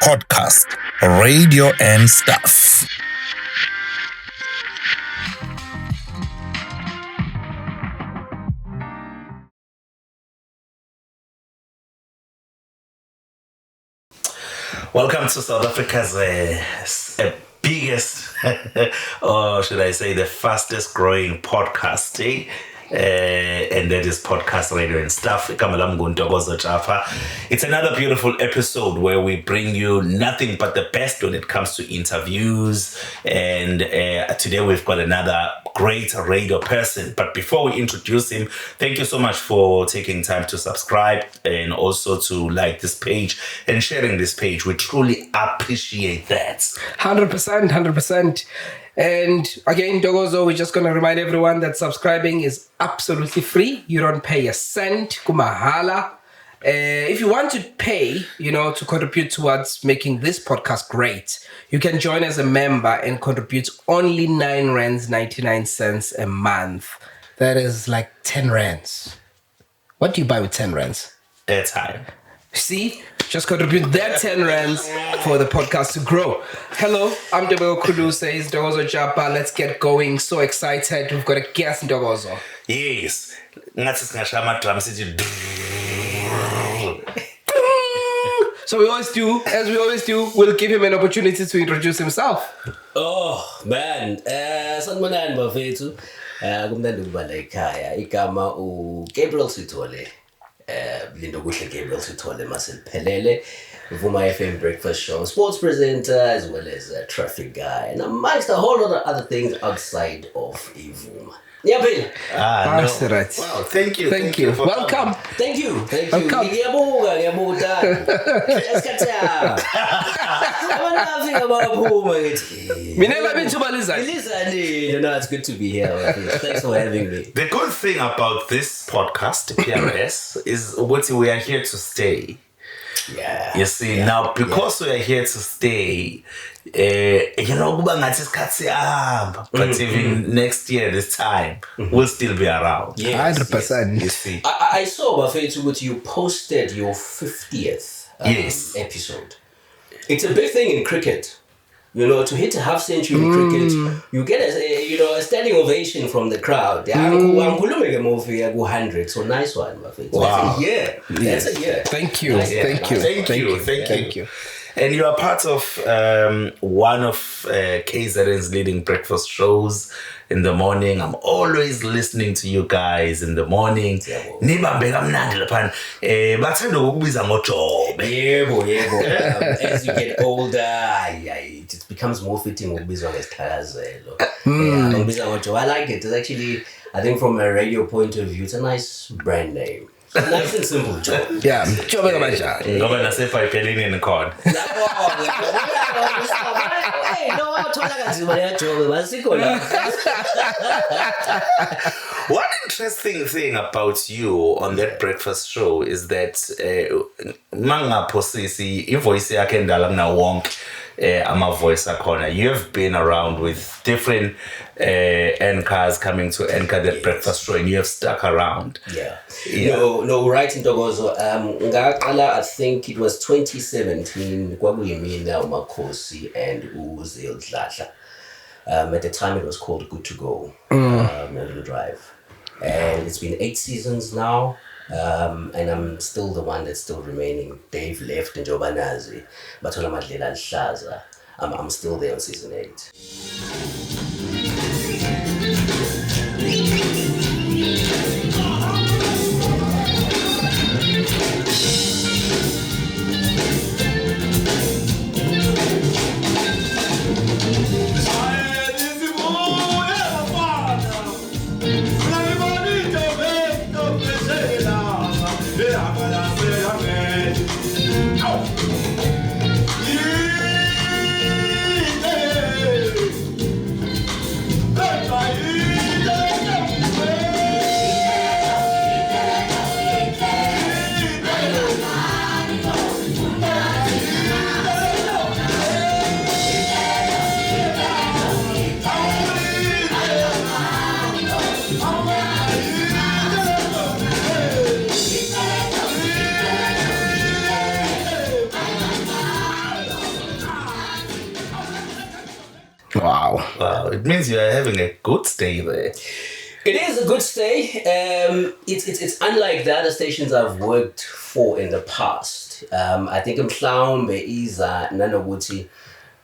podcast, radio and stuff. Welcome to South Africa's biggest, or should I say the fastest growing podcast, and that is podcast, radio and stuff. It's another beautiful episode where we bring you nothing but the best when it comes to interviews, and today we've got another great radio person. But before we introduce him, thank you so much for taking time to subscribe and also to like this page and sharing this page. We truly appreciate that. 100%. And again, Dogozo, we're just going to remind everyone that subscribing is absolutely free. You don't pay a cent. Kumahala. If you want to pay, to contribute towards making this podcast great, you can join as a member and contribute only 9 rands 99 cents a month. That is like 10 rands. What do you buy with 10 rands? Airtime. See? Just contribute that 10 rands for the podcast to grow. Hello, I'm Dube Kudu, says Dogozo Japa. Let's get going. So excited. We've got a guest in Dogozo. Yes. So we always do, as we always do, we'll give him an opportunity to introduce himself. Oh, man. Sanibonani bafethu. Kumnandi ukuba la ekhaya. Igama Gabriel Sithole. Lindo kuhle Gabriel Sithole maseliphelele. Vuma FM breakfast show, sports presenter, as well as a traffic guy, and amongst a whole lot of other things outside of Vuma. Yeah, Bill. That's right. Wow, thank you. Welcome. Thank you. Welcome. No, it's good to be here. Thanks for having me. The good thing about this podcast, PRS, is what we are here to stay. Yeah. You see, now because we are here to stay, but even next year, this time, we'll still be around. Yes, 100%. You see. I saw, Bafethu, you posted your 50th episode. It's a big thing in cricket. To hit a half century in cricket, you get a standing ovation from the crowd. I'm 100, so nice one, Bafethu. Wow. That's a year. Thank you. Thank you. And you are part of one of KZN's leading breakfast shows in the morning. I'm always listening to you guys in the morning. As you get older, it becomes more fitting. I like it. It's actually, I think from a radio point of view, it's a nice brand name. Nice and simple, Joe. Yeah. One interesting thing about you on that breakfast show is that you have been around with different anchors coming to anchor that breakfast show, and you have stuck around. Yeah. No, right in Dogozo. I think it was 2017. Kwakuyimina uMakhosi and uZil Dladla. At the time, it was called Good to Go. Melville Drive, and it's been 8 seasons now. And I'm still the one that's still remaining. Dave left and Jobanazi, but I'm still there on season 8. Wow. It means you are having a good stay there. It is a good stay. It's unlike the other stations I've worked for in the past. I think mhlawumbe is nanokuthi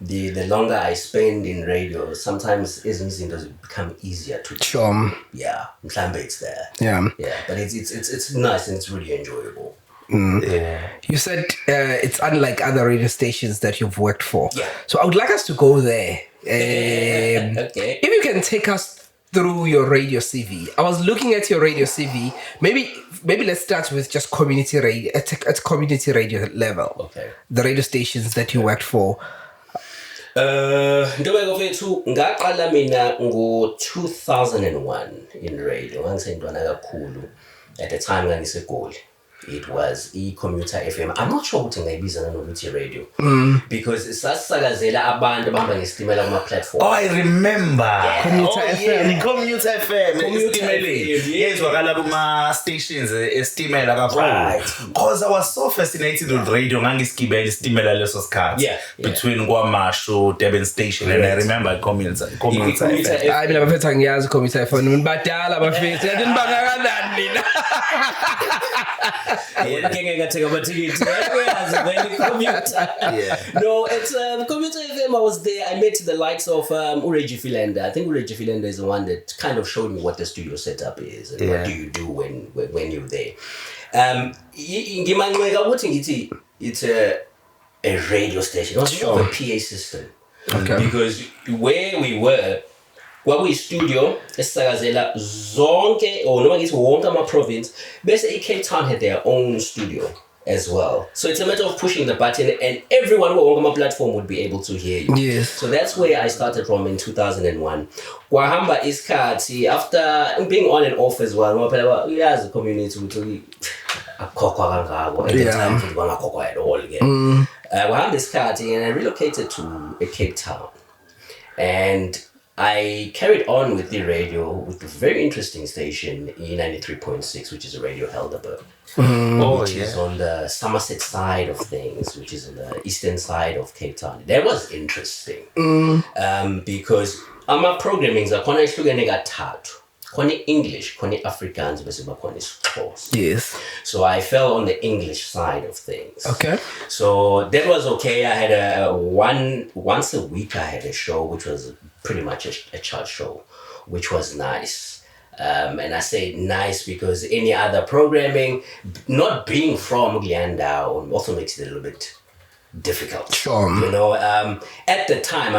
the longer I spend in radio, sometimes izinto become easier to do. Sure. Yeah, mhlawumbe it's there. Yeah. Yeah, but it's nice and it's really enjoyable. Yeah. You said it's unlike other radio stations that you've worked for. Yeah. So I would like us to go there. Okay. If you can take us through your radio CV. I was looking at your radio CV. Maybe let's start with just community radio at community radio level. Okay. The radio stations that you worked for. Ndobeko fethu ngaqala mina ngo 2001 in radio. Ngisentwana kakhulu. At the time ngangisegoli. It was e-commuter FM. I'm not sure ukuthi ngayibiza nanokuthi radio. Because sasakazela abantu abahamba ngesitimela kuma platform. Oh, I remember. Commuter FM. Yeah, the Commuter FM. Commuter FM, yeah. Yezwakala kuma stations estimela kakhulu. Right. Because I was so fascinated with radio ngangisigibela istimela leso sikhathi. Yeah. Between KwaMashu, Durban station, and I remember Commuter FM. I mina bafethu angiyazi commuter FM. Badala bafethu. Yadinibanga kanjani mina? No, it's Commuter FM. I was there. I met the likes of Reggie Philander. I think Reggie Philander is the one that kind of showed me what the studio setup is and what do you do when you're there. It's a radio station. It was more of a PA system. Okay. Because where we were, studio esakazela zonke or noma ngithi wonke ama province bese iCape Town had their own studio as well. So it's a matter of pushing the button and everyone who on my platform would be able to hear you. Yes. So that's where I started from in 2001. Kwahamba isikhathi after being on and off as well. Ngoba phela uyazi community ukuthi akhokhwa kangako at the time futhi bangakhokhwa at all again. Kwahamba isikhathi and I relocated to Cape Town. And I carried on with the radio with a very interesting station, E93.6, which is a radio Helderberg, which is on the Somerset side of things, which is on the eastern side of Cape Town. That was interesting because my programmings are khona ihlukene kathathu. Khona English, khona Afrikaans, bese khona isiXhosa. Yes. So I fell on the English side of things. Okay. So that was okay. I had once a week I had a show which was pretty much a chart show, which was nice. And I say nice because any other programming, not being from Guyana, also makes it a little bit difficult. Sure. You know, at the time,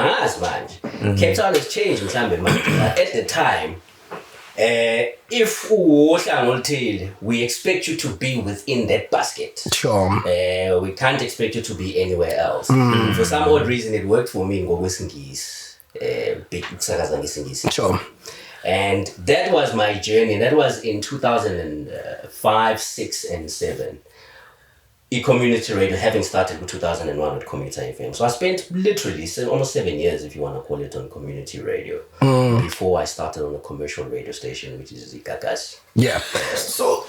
Cape Town has changed, but at the time, if we expect you to be within that basket. Sure. We can't expect you to be anywhere else. For some odd reason, it worked for me in Ngogwesingisi. Sure. And that was my journey. That was in 2005, 6, and 7. E-community radio, having started with 2001 with Commuter FM. So I spent literally almost 7 years, if you want to call it, on community radio before I started on a commercial radio station, which is Gagasi. Yeah. So,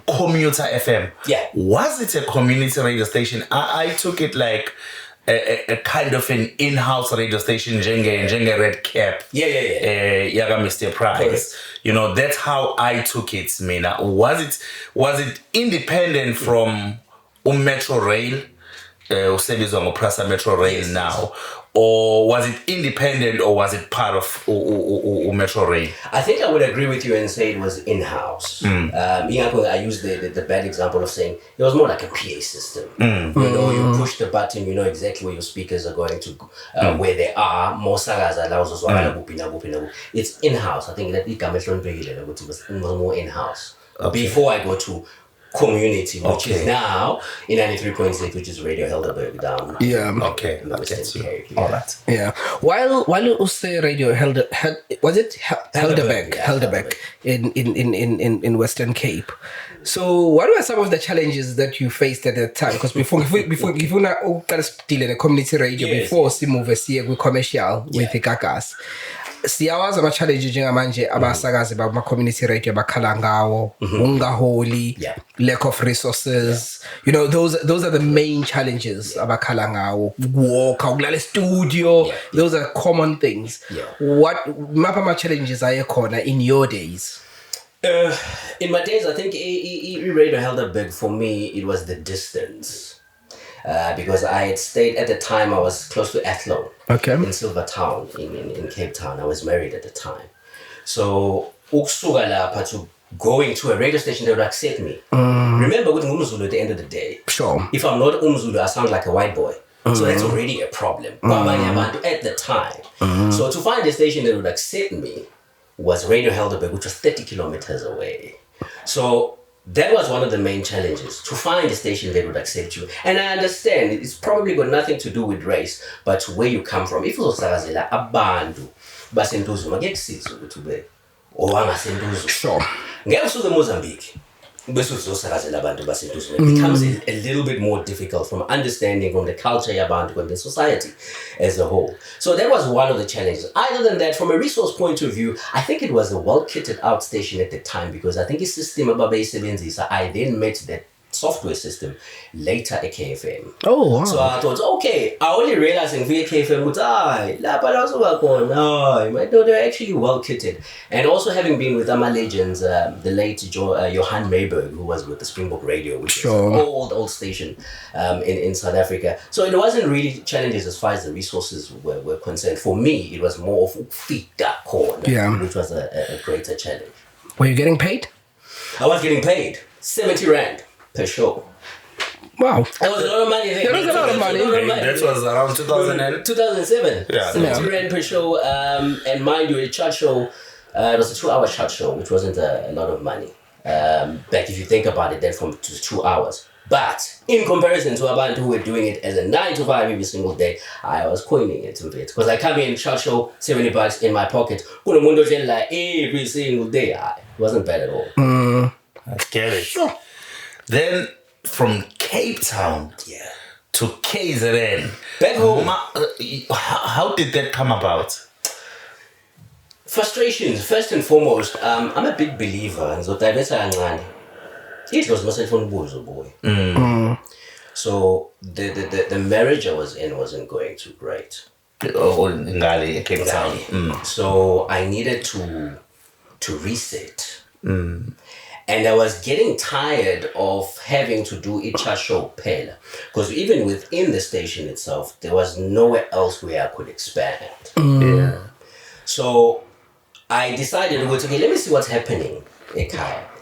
Commuter FM. Yeah. Was it a community radio station? I took it like a kind of an in-house radio station, Jenge Red Cap. Yeah. Yaga Mr. Price. Correct. You know, that's how I took it, Mina. Was it independent from Metro Rail? Prasa Metro Rail now, or was it independent, or was it part of Metro Rail? I think I would agree with you and say it was in-house. I use the bad example of saying it was more like a PA system. You know, you push the button, you know exactly where your speakers are going to, where they are. It's in-house. I think that it was more in-house. Okay. Before I go to community, which is now in 93.6, which is Radio Helderberg down. Yeah. Okay. In the Western Cape. All right. Yeah. While you say Radio was it Helderberg? Yeah, Helderberg in Western Cape. So what were some of the challenges that you faced at that time? Because before you not deal in a community radio, Yes. before we move a commercial with the Gagas. siyawazi ama-challenge njengamanje abasakazi bama-community radio bakhala ngawo, ungaholi, lack of resources, you know, those are the main challenges abakhala ngawo. Walk, ukulala studio, those are common things. What mapha ama-challenges ayekhona in your days? In my days, I think radio held up big. For me, it was the distance. Because I had stayed at the time, I was close to Athlone, in Silvertown, in Cape Town. I was married at the time. So, ukusuka lapha to going to a radio station that would accept me. Remember, with Umzulu at the end of the day, if I'm not Umzulu, I sound like a white boy. So that's already a problem. At the time. So to find a station that would accept me was Radio Helderberg, which was 30 kilometers away. So that was one of the main challenges, to find a station that would accept you. And I understand it's probably got nothing to do with race, but where you come from. If uzosakazela abantu basentuzu makusiza ukuthi ube owangasentuzu. Ngeke usuke eMozambique bese uzosakazela abantu basentuzu. It becomes a little bit more difficult from understanding from the culture yabantu and the society as a whole. So that was one of the challenges. Other than that, from a resource point of view, I think it was a well-kitted out station at the time, because I think the system ababeyisebenzisa, I then met that software system later at KFM. Oh, wow. So I thought, okay, I only realized in KFM, they're actually well kitted. And also having been with my legends, the late Johan Mayberg, who was with the Springbok Radio, which is an old station in South Africa. So it wasn't really challenges as far as the resources were concerned. For me, it was more of Fita corner, which was a greater challenge. Were you getting paid? I was getting paid 70 Rand per show. Wow. That was a lot of money. That was a lot of money. That was around 2007. Yeah. 70 Rand per show. And mind you, a chart show, it was a 2-hour chart show, which wasn't a lot of money. But if you think about it, then from 2 hours. But in comparison to abantu who were doing it as a 9 to 5 every single day, I was coining it a bit. Because I come in, chart show, $70 in my pocket. Every single day. It wasn't bad at all. I get it. Sure. Then from Cape Town to KZN, back home. How did that come about? Frustrations, first and foremost. I'm a big believer in it was my phone boy. So the marriage I was in wasn't going too great. In Cape Town. So I needed to reset. And I was getting tired of having to do each show pela, because even within the station itself, there was nowhere else where I could expand. So I decided, okay, let me see what's happening.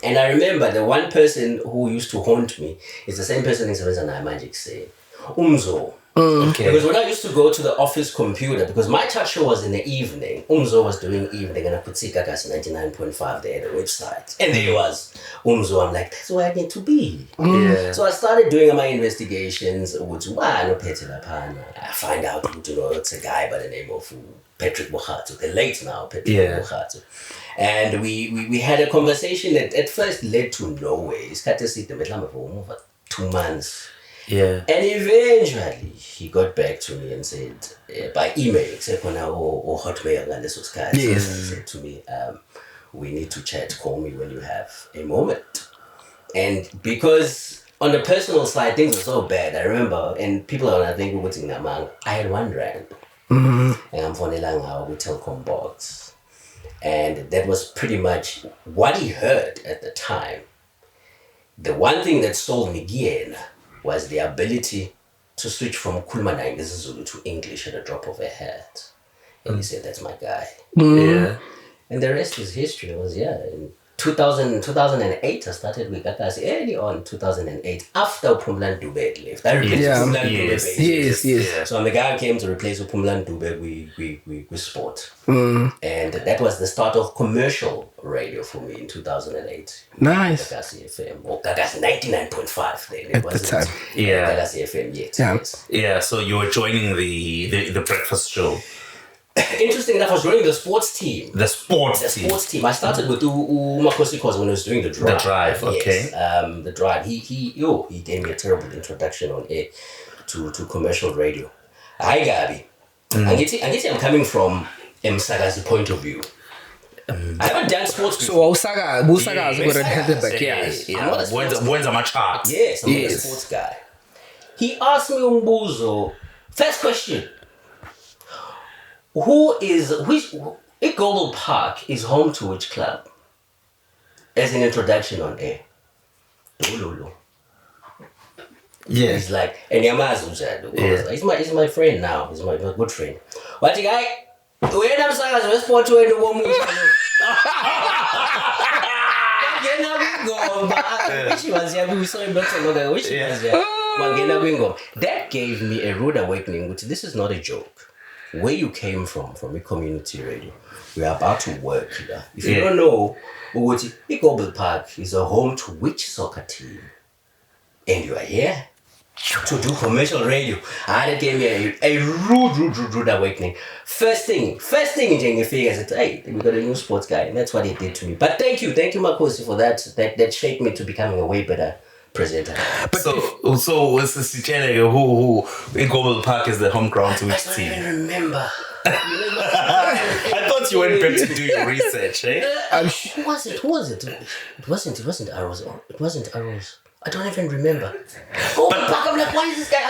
And I remember the one person who used to haunt me is the same person in Sevenza Magic say, Umzo. Because when I used to go to the office computer, because my chat show was in the evening, Umzo was doing evening, and I could see Gagasi 99.5 there at the website. And there was Umzo. I'm like, that's where I need to be. So I started doing my investigations. I find out it's a guy by the name of Patrick Bohatu, the late now Patrick Bohatu. And we had a conversation that at first led to nowhere. It's got to see the for over 2 months. And eventually he got back to me and said, by email, except for now or hotmail, and this was kind of said to me, we need to chat, call me when you have a moment. And because on the personal side, things were so bad, I remember, and people are I think were saying, I had 1 rand. And I'm from Elanga with telecom box. And that was pretty much what he heard at the time. The one thing that sold me again was the ability to switch from Kulmana Zulu to English at a drop of a hat. And he said, that's my guy. And the rest is history. It was, in 2008, I started with Gagasi early on 2008, after Phumlani Dube had left. I replaced Phumlani Dube. Yes. So the guy came to replace Phumlani Dube with sport. And that was the start of commercial radio for me in 2008. Nice. Gagasi FM, or Gagasi 99.5 then. At the time. Gagasi FM yet. Yes. So you were joining the breakfast show. Interesting enough, I was running the sports team. The sports team. I started with Umakosi when I was doing the drive. The drive, okay. Yes, the drive. He gave me a terrible introduction on air to commercial radio. Hi, Gabi. I'm coming from emsakazi point of view. I haven't done sports So before. busakazi ku Red Heidelberg, Yes. I'm not a sports guy. When's my chart? Yes, I'm not a sports guy. He asked me umbuzo. First question. Global Park is home to which club? As an introduction on air. Ululu. Yeah. He's like, and Yamazu, he's my friend now. He's my good friend. What you guy? When I'm saying I sport to the woman. That gave me a rude awakening, which this is not a joke. Where you came from a community radio. We are about to work here. If you don't know, Global Park is a home to which soccer team? And you are here to do commercial radio. And it gave me a rude awakening. First thing in Jenga Figure, I said, hey, we got a new sports guy. And that's what he did to me. But thank you, Makosi, for that. That shaped me to becoming a way better presenter. So was the Sichele who in Global Park is the home ground to which team? I don't even remember. I thought you went back to do your research, eh? Who was it? It wasn't Arrows. It wasn't Arrows. I don't even remember. I'm like, why is this guy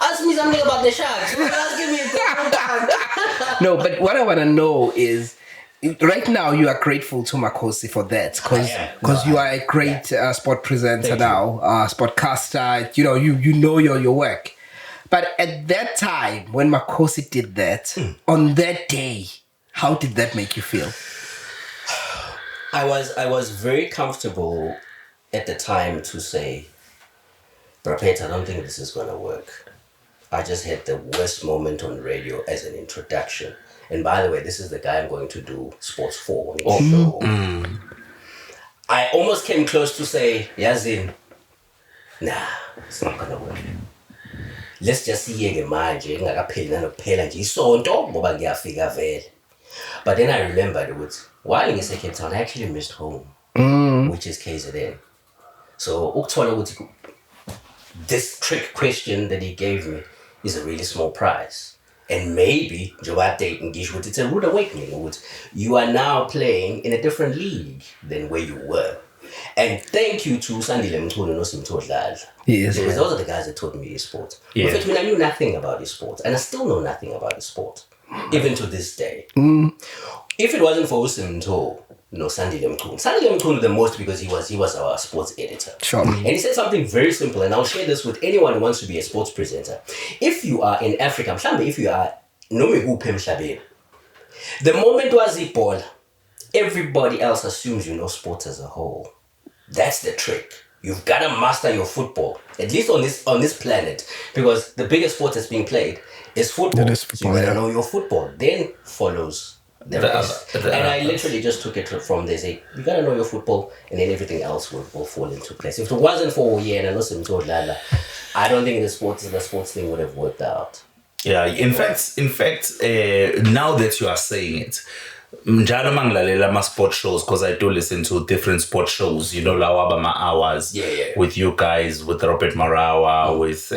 ask me something about the Sharks? Asking me. No, but what I want to know is, right now you are grateful to Makosi for that, because you are a great sport presenter now, sportcaster. You know your work. But at that time when Makosi did that, on that day, how did that make you feel? I was very comfortable at the time to say, Brapet, I don't think this is gonna work. I just had the worst moment on radio as an introduction. And by the way, this is the guy I'm going to do sports for on his show. I almost came close to say, Yazin, nah, it's not gonna work. Let's just see manje ngakapheli nanokuphela nje isonto ngoba ngiyafika vele. But then I remembered what while in Cape Town I actually missed home, which is KZN. So ukuthola ukuthi this trick question that he gave me is a really small prize. And maybe it's a rude awakening. You are now playing in a different league than where you were. And thank you to Sandile Mkhulu no Simtho Dladla. Yes. Because those are the guys that taught me e-sport. Yeah. In fact, I knew nothing about e-sport. And I still know nothing about e-sport. Even to this day. If it wasn't for Simtho, Sandile Mkhulu the most because he was our sports editor. Sure. And he said something very simple, and I'll share this with anyone who wants to be a sports presenter. If you are in Africa, if you are the moment was ball, everybody else assumes you know sports as a whole. That's the trick. You've got to master your football, at least on this planet, because the biggest sport that's being played is football. So you got to know your football. Then follows the rest. And I literally just took it from there. Say, you got to know your football, and then everything else will fall into place. If it wasn't for I don't think the sports thing would have worked out. Yeah, in fact, now that you are saying it, njalo mangilalela ma sport shows, because I do listen to different sport shows, Lawaba Ma Hours, with you guys, with Robert Marawa, with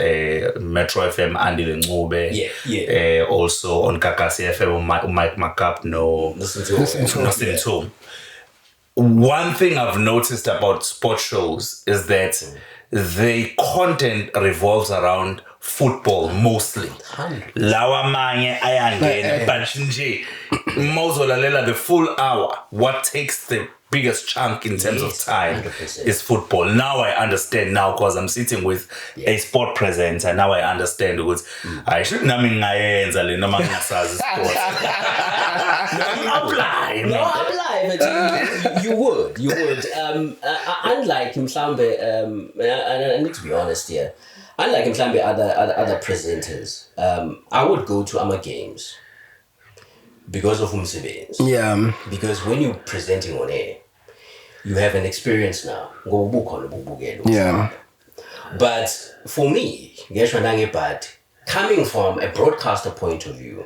Metro FM, Andy Dube, also on Gagasi FM, Mike Makap, listen to. One thing I've noticed about sport shows is that the content revolves around football mostly. Lawa manye ayangena, but nje mawuzolalela the full hour. What takes the biggest chunk in terms of time 100%. is football. Now I understand because I'm sitting with a sport presenter. Now I understand because I should ngayenza le noma ngingasazi sport. Apply, but you would. Unlike mhlambe, I need to be honest here. Unlike mhlambe other presenters, I would go to AMA games because of umsebenzi. Yeah. Because when you're presenting on air, you have an experience now. Yeah. But for me, coming from a broadcaster point of view,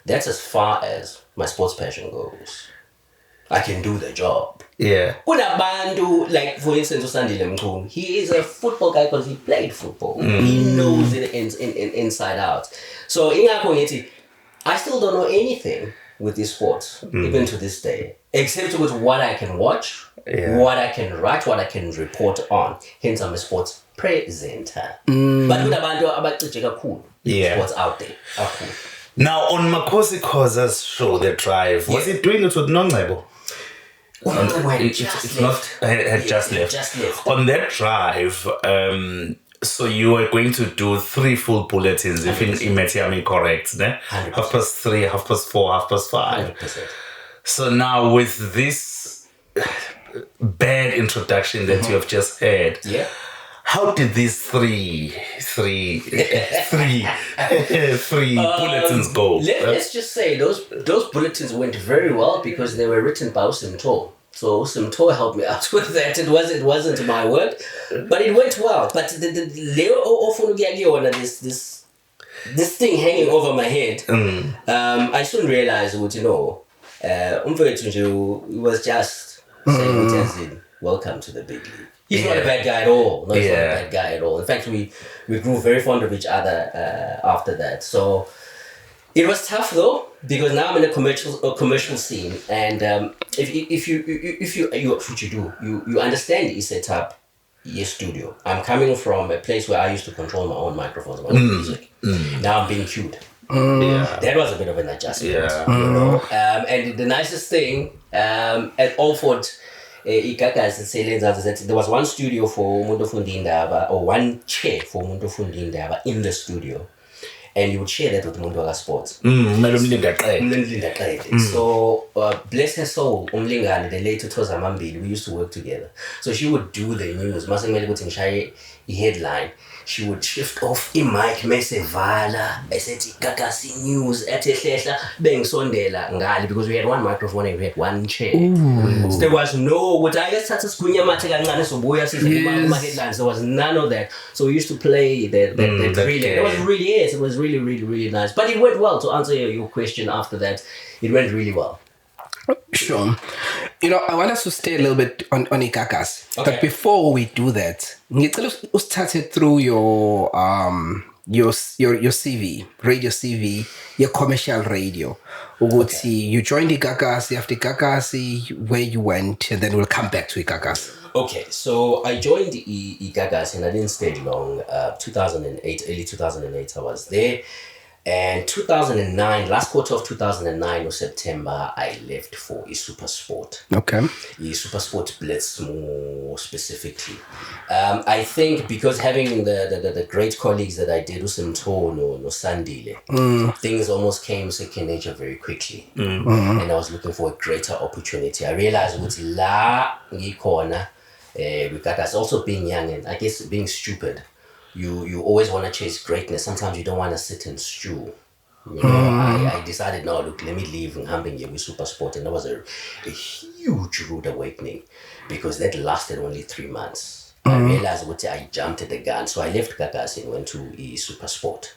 that's as far as my sports passion goes. I can do the job. Yeah. Like for instance, Sandile Mkhulu, he is a football guy because he played football. He knows it inside out. So I still don't know anything, with these sports, even to this day, except with what I can watch, what I can write, what I can report on. Hence, I'm a sports presenter. But with abantu abacije kakhulu, sports out there are cool. Now, on Makosi Khoza's show, The Drive, was it doing it with Nongcebo? Had just left. On that drive, so you were going to do 3 full bulletins, if I'm correct, ne? 100%. 3:30, 4:30, 5:30. 100%. So now with this bad introduction that you have just had, how did these three bulletins go? Let's just say those bulletins went very well because they were written by Usimto. So Usimto helped me out with that. It wasn't my work, but it went well. But this thing hanging over my head, I soon realized what he was just saying, welcome to the big league. He's not a bad guy at all. No, he's not a bad guy at all. In fact, we grew very fond of each other after that. So it was tough though, because now I'm in a commercial scene, and if you what you do, you understand you set up your studio. I'm coming from a place where I used to control my own microphones, my own music. Now I'm being cued. That was a bit of an adjustment, you know. And the nicest thing at Alford, there was one studio for Umuntu Ofunda Indaba, or one chair for Umuntu Ofunda Indaba in the studio, and you would share that with Umuntu Wakasports. So bless her soul, Umlingani, the late Toza Mambili, we used to work together. So she would do the news, headline. She would shift off mic message vala besethi Gagasi news ethehlehla bengisondela ngali, because we had one microphone and we had one chair. So there was no what I guess that's skunya mathe kancane sobuya size headlines. There was none of that. So we used to play the relay. It was really nice. But it went well. To answer your question after that, it went really well. Sure. You know, I want us to stay a little bit on Igagas. Okay. But before we do that, ngicela usithathe through your CV, radio CV, your commercial radio. Okay. You joined Igagasi, after Igagasi, where you went, and then we'll come back to Igagasi. Okay, so I joined Igagasi and I didn't stay long. 2008, early 2008, I was there. And 2009, last quarter of 2009 or September, I left for SuperSport. Okay. SuperSport Blitz more specifically. I think because having the great colleagues that I did, Usimto, no Sandile, things almost came second nature very quickly. And I was looking for a greater opportunity. I realized with la corner, with Gagas also being young and I guess being stupid. You always want to chase greatness. Sometimes you don't want to sit and stew. You know, I decided, no, look, let me leave and I'm being with SuperSport. And that was a huge rude awakening because that lasted only 3 months. I realized what I jumped at the gun. So I left Gagas and went to SuperSport.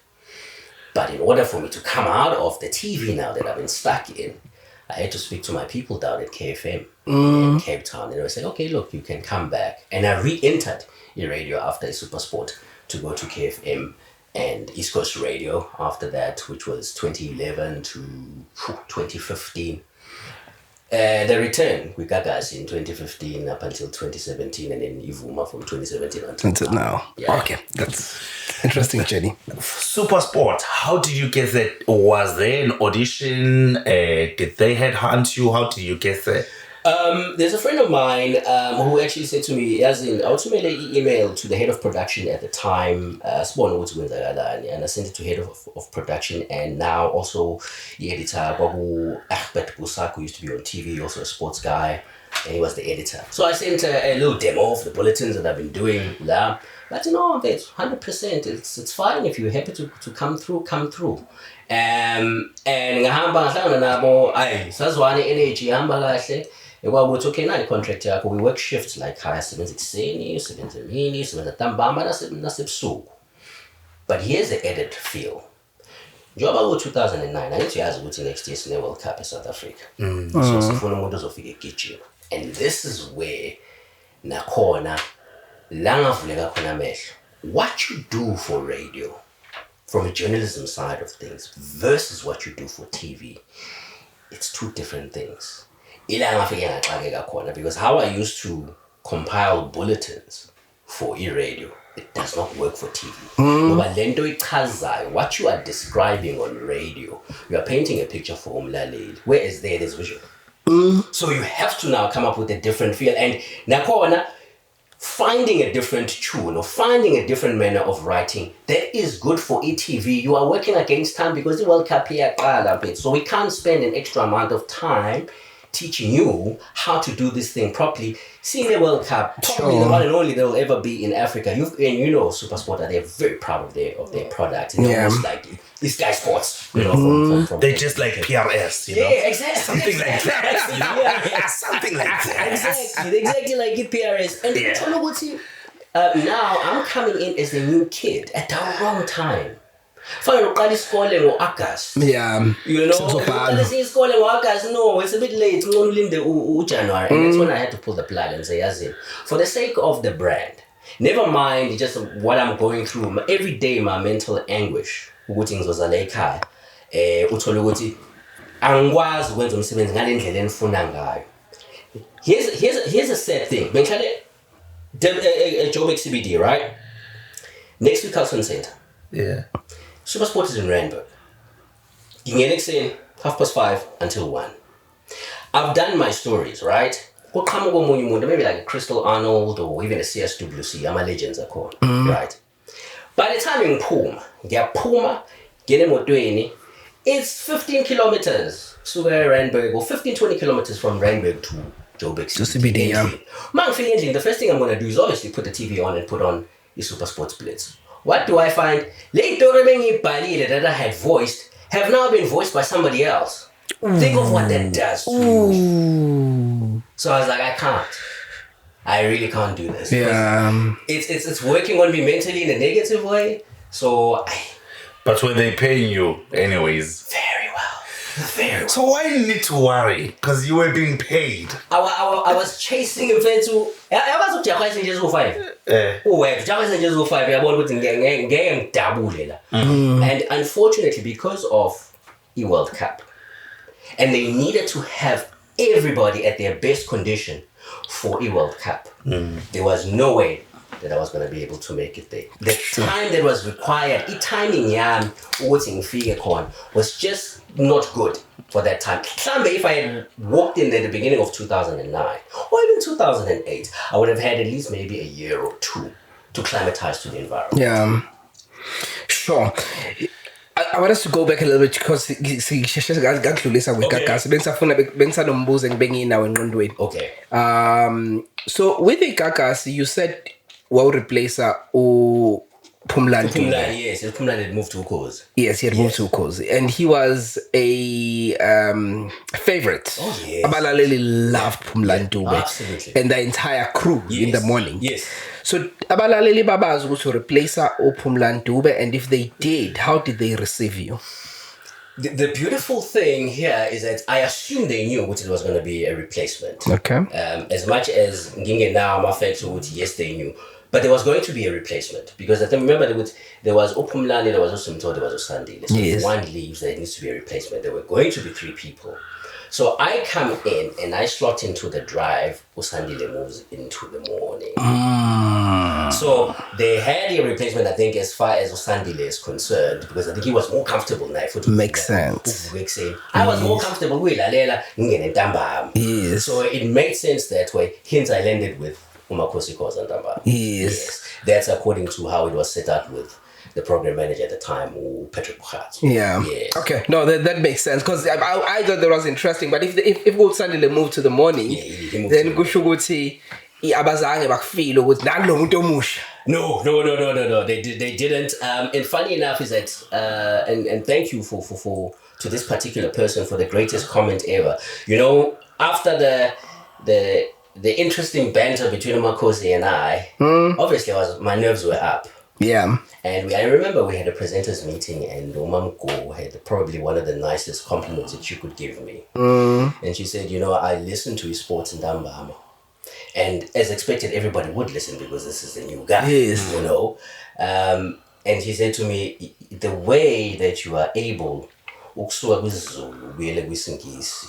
But in order for me to come out of the TV now that I've been stuck in, I had to speak to my people down at KFM in Cape Town. And they said, okay, look, you can come back. And I re-entered the radio after SuperSport to go to KFM and East Coast Radio after that, which was 2011 to 2015. The return with Gagas in 2015 up until 2017, and then Vuma from 2017 until now. Yeah. Okay, that's interesting, Jenny. SuperSport, how did you get that? Was there an audition? Did they headhunt you? How did you get there? There's a friend of mine who actually said to me, as in, I ultimately emailed to the head of production at the time, and I sent it to head of production, and now also the editor, Babu Ahmed Busak, who used to be on TV, also a sports guy, and he was the editor. So I sent a little demo of the bulletins that I've been doing. But you know, that's 100%. It's fine if you're happy to come through, come through. And ngahamba ngihlangana nabo, sazwane energy hamba kahle. Ukuthi okay na contract yakho, we work shifts like sibenza ekuseni, sibenza emini, sibenza ntambama nasebusuku. But here's the added feel. Njengoba ku-2009 angithi uyazi ukuthi next year sine World Cup eSouth Africa. So sifuna umuntu ozofika egijima. And this is where nakhona la ngavuleka khona amehlo. What you do for radio from a journalism side of things versus what you do for TV it's two different things. Because how I used to compile bulletins for e-radio, it does not work for TV. What you are describing on radio, you are painting a picture for umlaleli. Whereas there's visual. So you have to now come up with a different feel. And nakona, finding a different tune or finding a different manner of writing, that is good for ETV. You are working against time because the World Cup here, so we can't spend an extra amount of time teaching you how to do this thing properly. Seeing the World Cup, probably the one and only that will ever be in Africa. SuperSport, they're very proud of their product. It's almost like this Sky Sports, from they're just like PRS, Yeah, exactly. Something like that. Something like that. Exactly like it PRS. And now I'm coming in as a new kid at the wrong time. August. Yeah. August. No, it's a bit late. It's only in the January. And that's when I had to pull the plug and say, for the sake of the brand, never mind just what I'm going through. Every day, my mental anguish. Here's a sad thing. Joburg CBD, right? Next week, Carlton Center. Yeah. SuperSport is in Randburg. You can get in 5:30 until 1. I've done my stories, right? Maybe like a Crystal Arnold or even a CSWC. I'm a legends are called, right? By the time in Puma, it's 15 kilometers to Randburg, or 15-20 kilometers from Randburg to Joburg CBD. The first thing I'm going to do is obviously put the TV on and put on the SuperSport Blitz. What do I find? Later, that I had voiced have now been voiced by somebody else. Think of what that does to you. So I was like, I really can't do this. Yeah. It's working on me mentally in a negative way. But when they're paying you anyways. Very well. So why you need to worry? Because you were being paid. I was chasing him to. I was just just 5. And unfortunately, because of the World Cup, and they needed to have everybody at their best condition for the World Cup, there was no way that I was going to be able to make it there. The time that was required, timing was just not good for that time. If I had walked in at the beginning of 2009 or even 2008, I would have had at least maybe a year or two to climatize to the environment. Yeah, sure. I want us to go back a little bit because Okay. So with the Gagas, you said replace Phumlani. Yes, Phumlani had moved to Ukozi. Yes, he had moved to Ukozi. And he was a favorite. Oh, yes. Abalaleli loved Phumlani Dube. Absolutely. And the entire crew in the morning. Yes. So Abalaleli Babas was to replace Phumlani Dube, and if they did, how did they receive you? The beautiful thing here is that I assume they knew which it was going to be a replacement. Okay. As much as Nginge now, my friends, yes, they knew. But there was going to be a replacement because I remember there was Phumlani, there was Osumto, there was Osandile. So if one leaves, there needs to be a replacement. There were going to be 3 people. So I come in and I slot into the drive. Osandile moves into the morning. So they had a replacement, I think, as far as Osandile is concerned, because I think he was more comfortable now. Makes sense. I was more comfortable with Lalela. Yes. So it made sense that way. Hence, I landed with Umakosi Kozandamba. Yes. That's according to how it was set up with the program manager at the time, Patrick Bukhatsu. Yeah. Yes. Okay. No, that makes sense because I thought that was interesting. But if Sandile moved to the morning, then Gushuguti abazange bakufile ukuthi nalo muntu omusha. No. They didn't. And funny enough is that and thank you for to this particular person for the greatest comment ever. After the interesting banter between Makosi and I, obviously my nerves were up. Yeah. And I remember we had a presenters meeting and Omamko had probably one of the nicest compliments that you could give me. And she said, I listened to his sports in Dambama. And as expected, everybody would listen because this is a new guy, And she said to me, the way that you are able ukusuka kwisiZulu ubuyele kwisiNgisi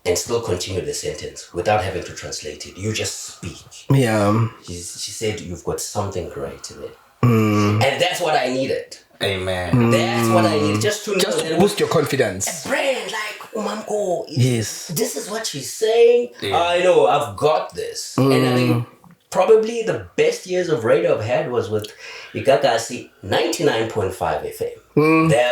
and still continue the sentence without having to translate it. You just speak. Yeah. She said, you've got something great there. And that's what I needed. Amen. That's what I needed. Just to boost your confidence. A brand like Umamko. Yes. This is what she's saying. Yeah. I know, I've got this. And I think probably the best years of radio I've had was with Gagasi 99.5 FM.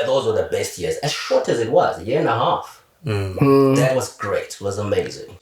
Those were the best years. As short as it was, a year and a half. That was great. It was amazing.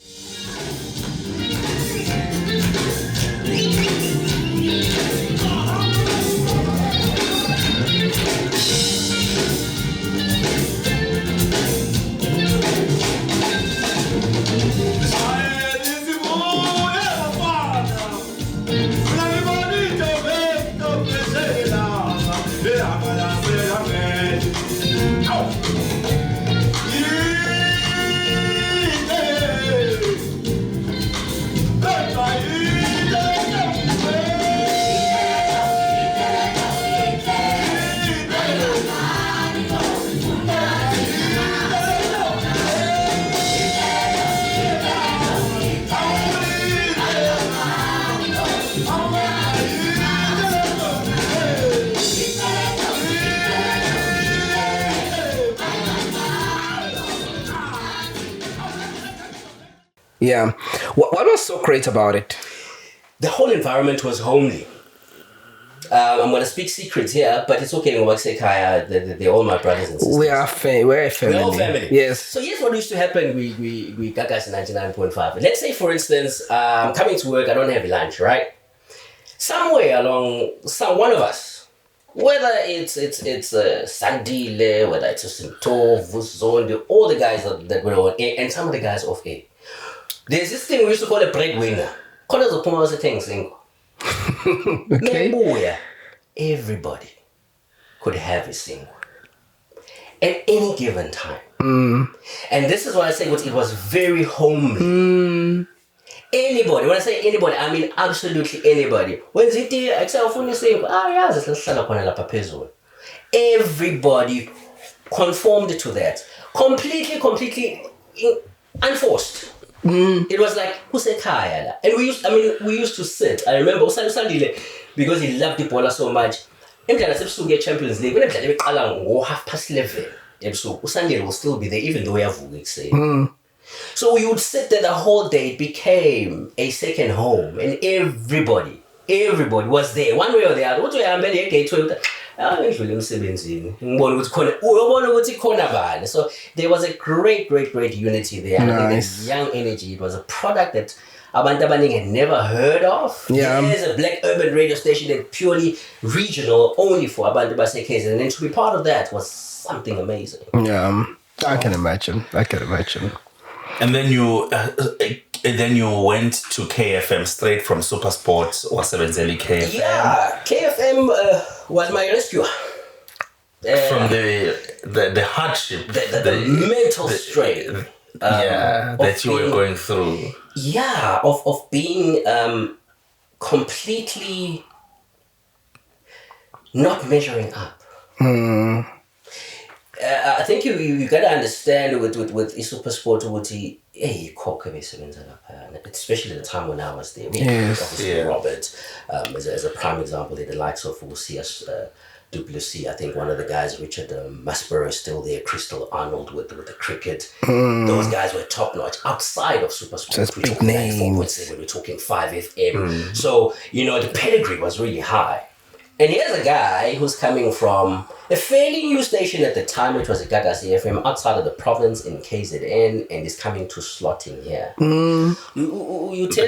Yeah. What was so great about it? The whole environment was homely. I'm going to speak secrets here, but it's okay. They're all my brothers and sisters. We're a family. We're all family. Yes. So here's what used to happen. We Gagas 99.5. Let's say, for instance, coming to work, I don't have lunch, right? Somewhere along, one of us, whether it's Sandile, whether it's Sinto, Vuzondi, all the guys that were on air, and some of the guys off air. There's this thing we used to call a breadwinner. Okay. Everybody could have a single at any given time. And this is why I say it was very homely. Anybody, when I say anybody, I mean absolutely anybody. When Ziti, except for saying, everybody conformed to that. Completely unforced. It was like, who's a kaya? And we used to sit. I remember because he loved the ball so much. Get Champions League. When they go 11:30. Usandile will still be there, even though we have weeks. So we would sit there the whole day. It became a second home, and everybody was there, one way or the other. So there was a great unity there. Nice. I think this young energy, it was a product that abantu abaningi had never heard of. Yeah. There's a black urban radio station that's purely regional, only for abantu baseKZN, and then to be part of that was something amazing. Yeah, I can imagine. And then you went to KFM straight from SuperSport or Sebenzeli KFM. Yeah, KFM was my rescue. From the hardship, the mental strain. That you were going through. Yeah, of being completely not measuring up. I think you gotta understand with SuperSport especially the time when I was there. Obviously Robert, as a prime example, the likes of Usias Dube. I think one of the guys, Richard Maspero, is still there. Crystal Arnold with the cricket. Those guys were top notch. Outside of SuperSport, That's we're big talking names. 94.7, we're talking 5 FM. So the pedigree was really high. And here's a guy who's coming from a fairly new station at the time, which was a Gagasi FM outside of the province in KZN, and is coming to slotting here. The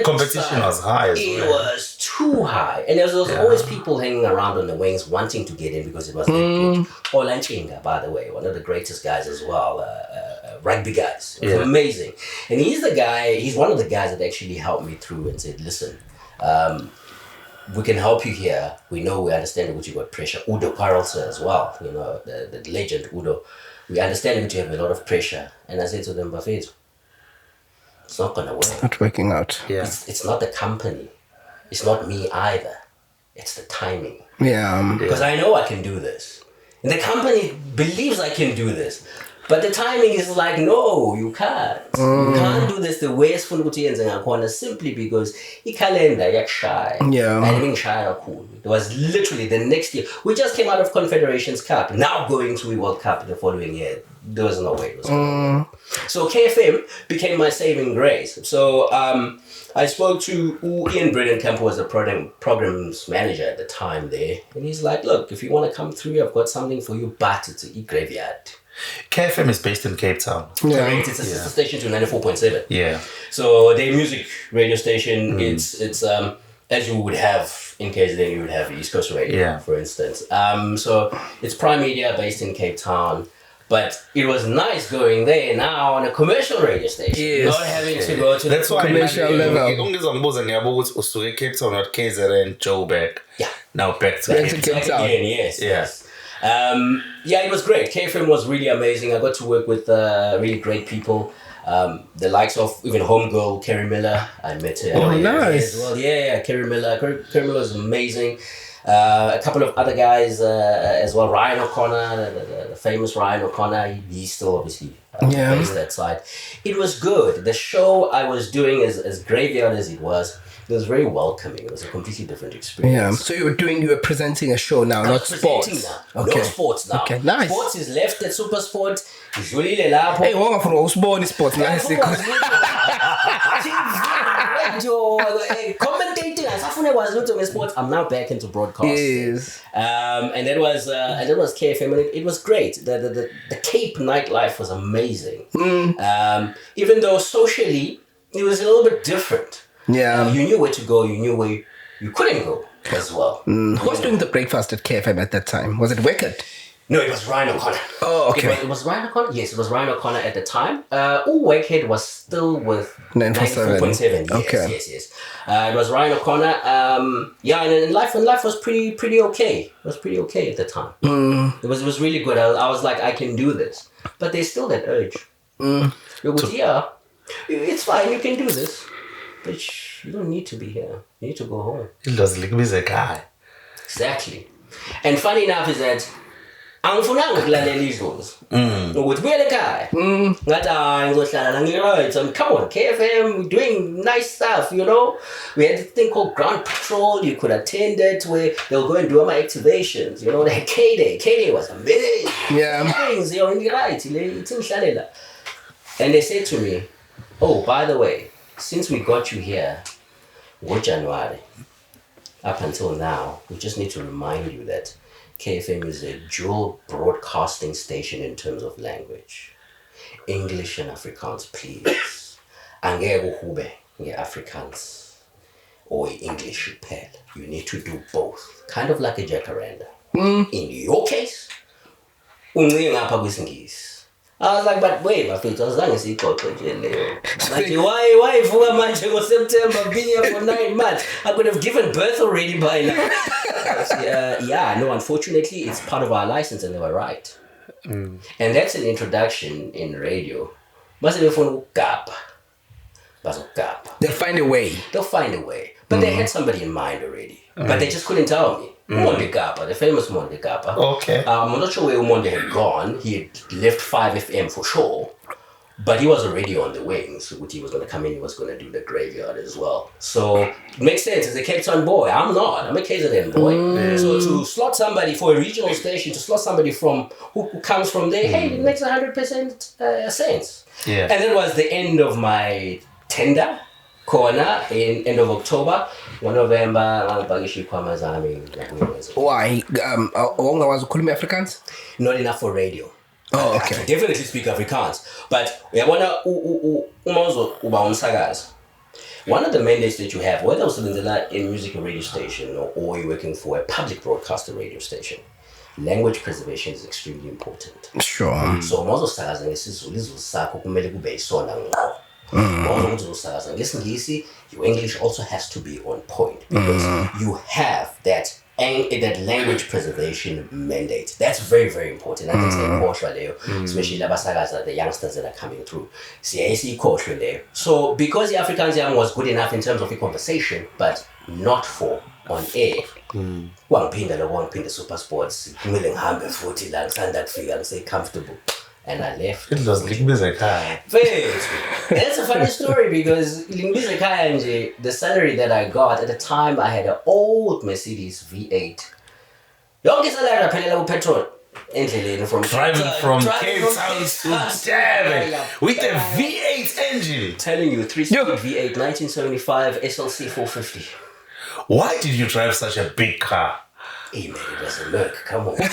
competition was high as well. It was too high. And there was always people hanging around on the wings wanting to get in because it was that good. Olanchinga, by the way, one of the greatest guys as well, rugby guys. It was amazing. And he's one of the guys that actually helped me through and said, listen, we can help you here. We understand what you got pressure. Udo Carlson as well, the legend Udo. We understand that you have a lot of pressure. And I said to them, Buffet, it's not going to work. Not working out. Yeah. It's not the company. It's not me either. It's the timing. Yeah. Because I know I can do this. And the company believes I can do this. But the timing is like, no, you can't. You can't do this the way it's for simply because the calendar yakshy. Yeah. And being shy cool. It was literally the next year. We just came out of Confederations Cup. Now going to the World Cup the following year. There was no way it was going to. So KFM became my saving grace. So I spoke to Ian Bredenkamp, who was the programs manager at the time there. And he's like, look, if you want to come through, I've got something for you, but it's a graveyard. KFM is based in Cape Town. Yeah. Correct. It's a sister station to 94.7. Yeah. So their music radio station, it's as you would have in KZN, you would have East Coast Radio, for instance. So it's Prime Media based in Cape Town. But it was nice going there now on a commercial radio station, not having to go to That's the why commercial level. Cape Town at KZN, Joburg. Yeah. Now back to Cape Town. Again, yes. Yeah. Yes. It was great. KFM was really amazing. I got to work with really great people. The likes of even homegirl Kerry Miller. I met her. Oh, nice. As well. Yeah, Kerry Miller. Kerry Miller was amazing. A couple of other guys as well. Ryan O'Connor, the famous Ryan O'Connor. He's still obviously based that side. It was good. The show I was doing, as graveyard as it was very welcoming. It was a completely different experience. Yeah. So you were presenting a show now, not sports. Now. Okay. No sports now. Okay, nice. Sports is left at SuperSport. Hey, what for usbone sports? Nice. Commentating. I was looking at sports. I'm now back into broadcasting. Yes. And that was KFM, and it was great. The Cape nightlife was amazing. Even though socially it was a little bit different. Yeah. You knew where to go. You knew where you couldn't go as well. Who was doing the breakfast at KFM at that time? Was it Wicked? No, it was Ryan O'Connor. Oh, okay. It was Ryan O'Connor? Yes, it was Ryan O'Connor at the time. Wakehead was still with 94.7. Yes. It was Ryan O'Connor. And life was pretty okay. It was pretty okay at the time. It was really good. I was like, I can do this. But there's still that urge. It's fine, you can do this. But you don't need to be here. You need to go home. It doesn't like me as a guy. Exactly. And funny enough is that angifunanga ukulalela idlozi ukuthi buyele ekhaya ngathi hayi ngizohlala ngi-right. Come on, KFM, we're doing nice stuff, you know. We had this thing called Ground Patrol. You could attend it where they'll go and do all my activations, you know. They had K-Day was amazing. Things, you know, right. And they said to me, oh, by the way, since we got you here January up until now, we just need to remind you that KFM is a dual broadcasting station in terms of language. English and Afrikaans, please. Angeke uhube nge-Afrikaans or English kuphela. You need to do both. Kind of like a jacaranda. In your case, uncinge ngapha kwisingisi. I was like, but wait, my feet, I was like, why for manje go September, been here for 9 months? I could have given birth already by now. No, unfortunately, it's part of our license and they were right. And that's an introduction in radio. They'll find a way. But they had somebody in mind already. But they just couldn't tell me. Umonde Kapa, the famous Umonde Kapa. Okay. I'm not sure where Umonde had gone. He had left 5FM for sure. But he was already on the wings. So he was going to come in, he was going to do the graveyard as well. So it makes sense. As a Cape Town boy, I'm not. I'm a KZN boy. So to slot somebody for a regional station, to slot somebody from who comes from there, hey, it makes 100% sense. Yeah. And that was the end of my tender corner in end of October. November, why? Was Afrikaans? Not enough for radio. Oh, okay. I can definitely speak Afrikaans. But one of the mandates that you have, whether it's in music or radio station or you're working for a public broadcaster radio station, language preservation is extremely important. Sure. So your English also has to be on point because you have that language preservation mandate. That's very, very important. I think especially the youngsters that are coming through. So because the Afrikaans was good enough in terms of the conversation, but not for on air. Wangiphinda SuperSports, kumele ngihambe futhi la ngisanda kufika ngise comfortable. and I left. It was Lingbiza Kaya. That's a funny story because Lingbiza Kaya nje, the salary that I got at the time, I had an old Mercedes V8. Yonke salary aphelela petrol. Driving from Cape Town to Durban with a V8 engine. Telling you, 3-speed V8, 1975 SLC 450. Why did you drive such a big car? Hey man, it was a Merc. Come on. It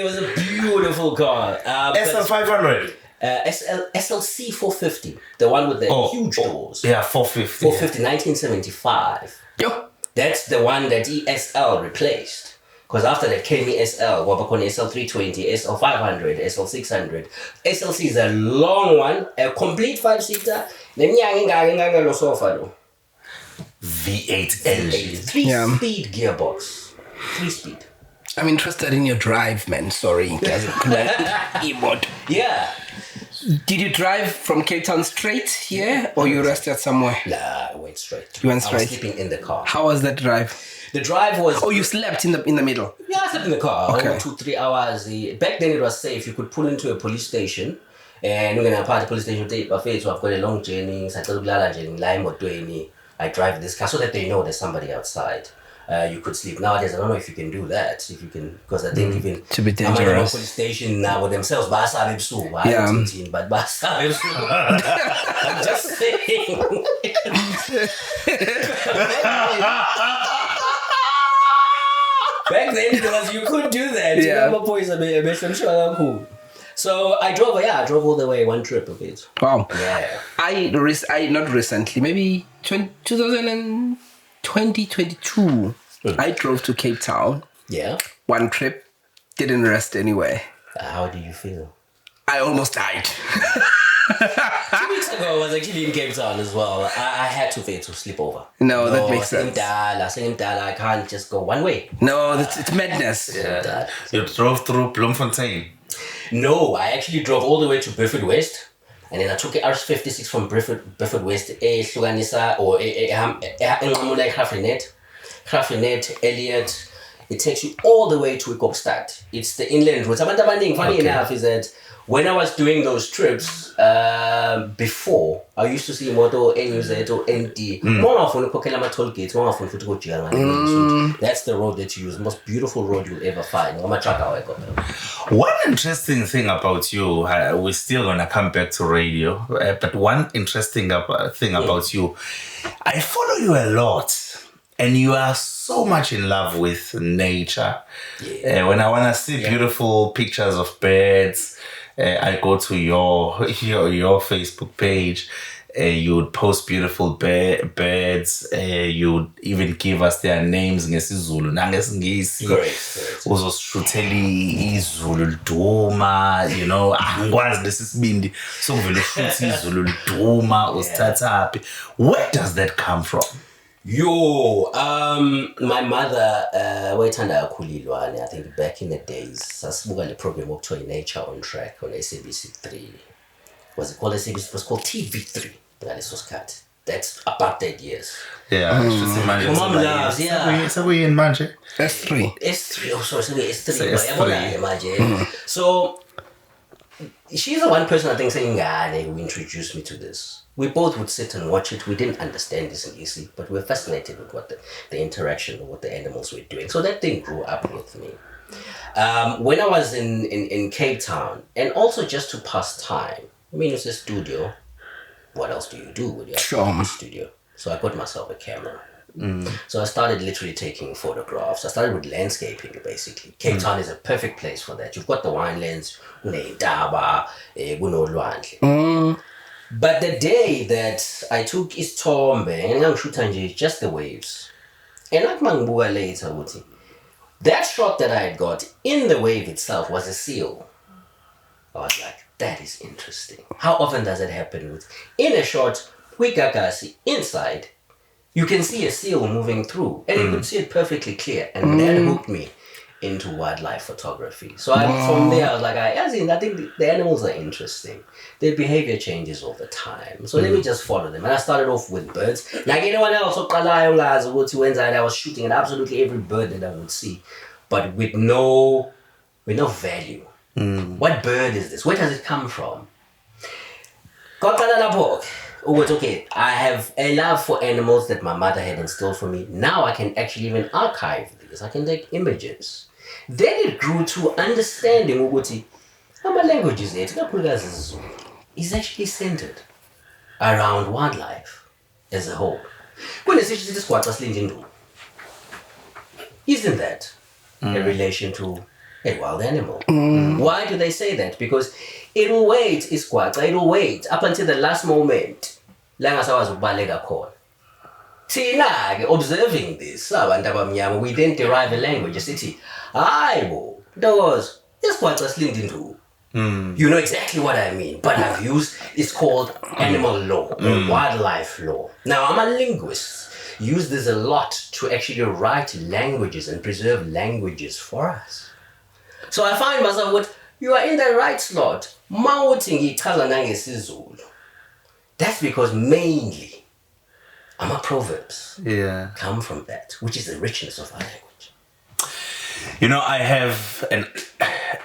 was a beautiful car. SL500. SLC 450, the one with the huge doors. Yeah, 450. 450, 1975. Yo. That's the one that ESL replaced. Because after that came ESL, Wabakoni SL320, SL500, SL600. SLC is a long one, a complete 5-seater. V8 engine. 3-speed gearbox. 3-speed. I'm interested in your drive, man. Sorry. Yeah. Did you drive from Cape Town straight here or you rested somewhere? Nah, I went straight. You went straight? I was sleeping in the car. How was that drive? The drive was... Oh, you slept in the middle? Yeah, I slept in the car. Okay. Over 2-3 hours. Back then it was safe. You could pull into a police station and you're going to park at the police station. So I've got a long journey. I drive this car so that they know there's somebody outside. You could sleep. Nowadays, I don't know if you can do that. If you can, because I think even to be dangerous. Police station now with themselves, but I'm just saying. Back then, because you could do that. Yeah. So I drove all the way one trip of it. Wow. Yeah. I not recently, maybe 2022. I drove to Cape Town. Yeah. One trip, didn't rest anywhere. How do you feel? I almost died. 2 weeks ago, I was actually in Cape Town as well. I had to sleep over. No, that makes sense. I can't just go one way. No, it's madness. Yeah. You drove through Bloemfontein? No, I actually drove all the way to Beaufort West. And then I took a R56 from Beaufort West, Grafinet, Elliot. It takes you all the way to Ikopstad. It's the inland route. Funny enough is that when I was doing those trips before, I used to see Moto NUZ or ND. That's the road that you use. Most beautiful road you'll ever find. One interesting thing about you, we're still going to come back to radio, but one interesting thing about you, I follow you a lot. And you are so much in love with nature. Yeah. When I want to see beautiful pictures of birds, I go to your Facebook page. You would post beautiful birds. You would even give us their names ngesizulu nangesingisi. Uzoshutheli izulu liduma, you know, angikwazi lesisibindi sokuvela ushuthe izulu liduma usithathaphi. Where does that come from? My mother, wayithanda kakhulu ilwane. I think back in the days, sasibuka le program okuthiwa Nature on Track on SABC3. Was it called SABC? It was called TV3. That's about that years. Yeah, Mom loves, yeah. Sekuyini manje? S3. S3, oh sorry, S3. S3. So, she's the one person I think saying, who introduced me to this. We both would sit and watch it. We didn't understand this in EC, but we were fascinated with what the interaction of what the animals were doing. So that thing grew up with me. When I was in Cape Town, and also just to pass time, I mean, it's a studio. What else do you do when you're in the studio? So I got myself a camera. So I started literally taking photographs. I started with landscaping, basically. Cape Town is a perfect place for that. You've got the winelands, but the day that I took isithombe and ngangishutha nje just the waves, and like mangibuka later ukuthi that shot that I had got in the wave itself was a seal. I was like, that is interesting. How often does it happen in a shot with Gagasi inside, you can see a seal moving through and you could see it perfectly clear, and that hooked me into wildlife photography. So from there I was like, I think the animals are interesting. Their behavior changes all the time. So let me just follow them. And I started off with birds. Like anyone else, I was shooting at absolutely every bird that I would see, but with no value. What bird is this? Where does it come from? Okay, I have a love for animals that my mother had instilled for me. Now I can actually even archive these. I can take images. Then it grew to understanding ukuthi ama languages is actually centered around wildlife as a whole. Isn't that a relation to a wild animal? Why do they say that? Because it'll wait, it'll wait up until the last moment. Observing this, we then derive a language. You know exactly what I mean, but I've used, it's called animal law, or wildlife law. Now, I'm a linguist. Use this a lot to actually write languages and preserve languages for us. So I find myself with, you are in the right slot. That's because mainly our proverbs come from that, which is the richness of our language. You know, I have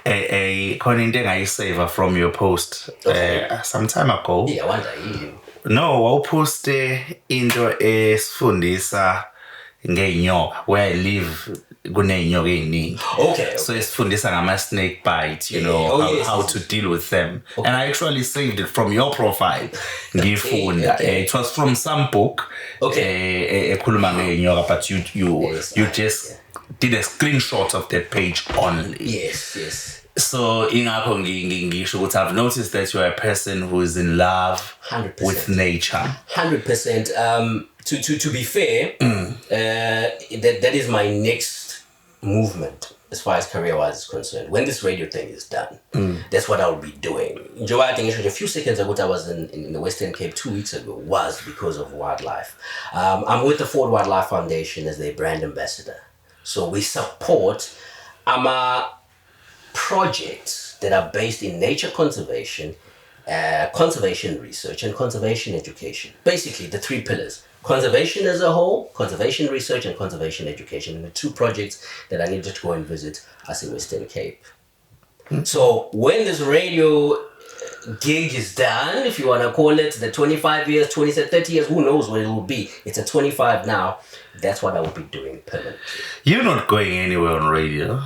a saver from your post some time ago. Yeah, I wonder. No, wawuposte into esifundisa ngeenyoka where I live kuneenyoka eziningi. Okay. So esifundisa ngama snake bite, you know, how to deal with them. Okay. And I actually saved it from your profile. Ngifunda. It was from some book. Okay. Ekhuluma ngeenyoka, but you just did a screenshot of that page only. Yes. So I've noticed that you're a person who is in love 100%. with nature. 100%. To be fair, that is my next movement as far as career-wise is concerned. When this radio thing is done, that's what I'll be doing. Joe, I think a few seconds ago, I was in the Western Cape 2 weeks ago, was because of wildlife. I'm with the Ford Wildlife Foundation as their brand ambassador. So we support projects that are based in nature conservation, conservation research, and conservation education. Basically, the three pillars. Conservation as a whole, conservation research, and conservation education. And the two projects that I needed to go and visit are in Western Cape. So when this radio gig is done, if you want to call it, the 25 years, 20, 30 years, who knows what it will be. It's a 25 now. That's what I will be doing permanently. You're not going anywhere on radio.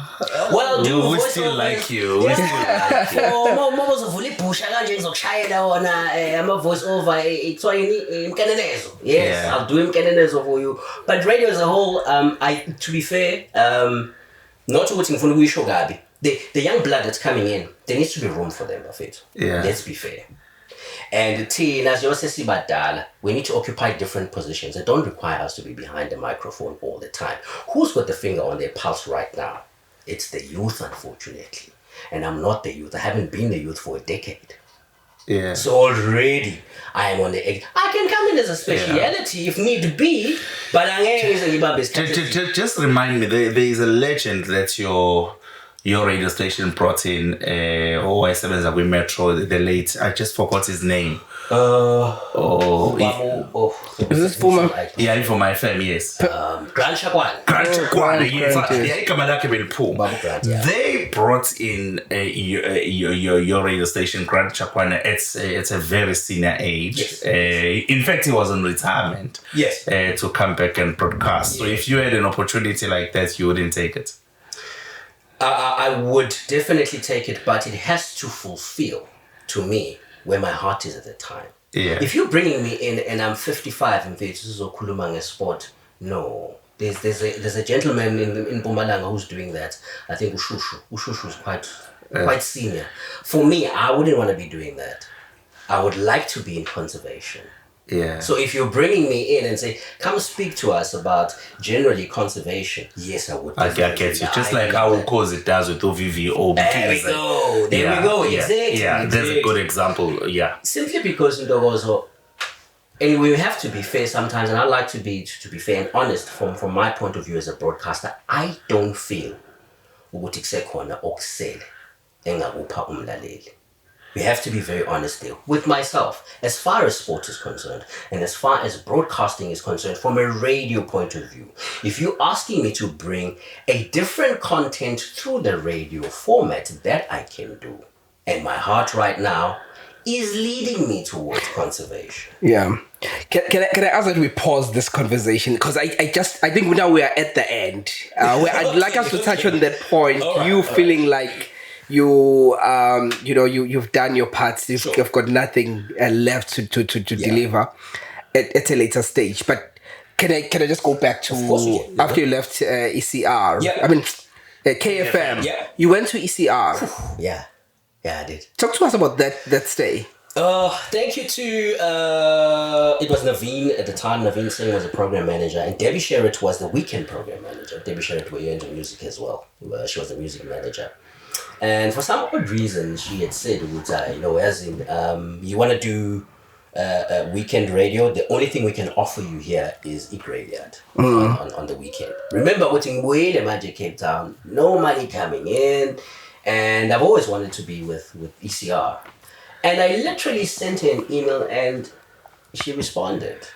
Well, we still like you. We still like you. Voice over. Yes, I'll do imkenenezo for you. But radio as a whole, to be fair, not waiting for the the young blood that's coming in, there needs to be room for them, Bafet. Yeah. Let's be fair. And as you say, we need to occupy different positions. They don't require us to be behind the microphone all the time. Who's got the finger on their pulse right now? It's the youth, unfortunately. And I'm not the youth. I haven't been the youth for a decade. Yeah. So already I am on the edge. I can come in as a speciality if need be, but just remind me, there is a legend that your radio station brought in, we Metro, the late, I just forgot his name. Is this Vuma? Yeah, Vuma FM, yes. Grand Chakwan, yes. They brought in your radio station, Grand Chakwan. It's a very senior age. Yes. In fact, he was in retirement. Yes. To come back and broadcast. So if you had an opportunity like that, you wouldn't take it. I would definitely take it, but it has to fulfill, to me, where my heart is at the time. Yeah. If you're bringing me in and I'm 55 and this is Okulumang sport, no. There's a gentleman in Mpumalanga who's doing that. I think Ushushu is quite senior. For me, I wouldn't want to be doing that. I would like to be in conservation. Yeah. So if you're bringing me in and say, come speak to us about generally conservation, yes, I would. I get you. Just like how Cause it does with OVVO. There we go. Exactly. Yeah, there's a good example. Yeah. Simply because Ndogozo, and we have to be fair sometimes, and I like to be fair and honest from my point of view as a broadcaster. I don't feel ukuthi kusekhona okusele engakupha umlaleli. We have to be very honest there. With myself, as far as sport is concerned, and as far as broadcasting is concerned, from a radio point of view, if you're asking me to bring a different content through the radio format, that I can do. And my heart right now is leading me towards conservation. Yeah. Can I ask that we pause this conversation? Because I think now we are at the end. Where I'd like us to touch on that point. Right, feeling like you've done your parts. You've got nothing left to deliver at a later stage. But can I just go back to after you left ECR? Yeah. I mean KFM. Yeah. You went to ECR. Yeah, I did. Talk to us about that stay. Thank you to it was Naveen at the time. Naveen Singh was the program manager, and Debbie Sherritt was the weekend program manager. Debbie Sherritt were into music as well. She was the music manager. And for some odd reason, she had said, as in, you want to do weekend radio, the only thing we can offer you here is e-graveyard on the weekend. Remember, what's in way the Magic Cape Town, no money coming in, and I've always wanted to be with ECR. And I literally sent her an email and she responded.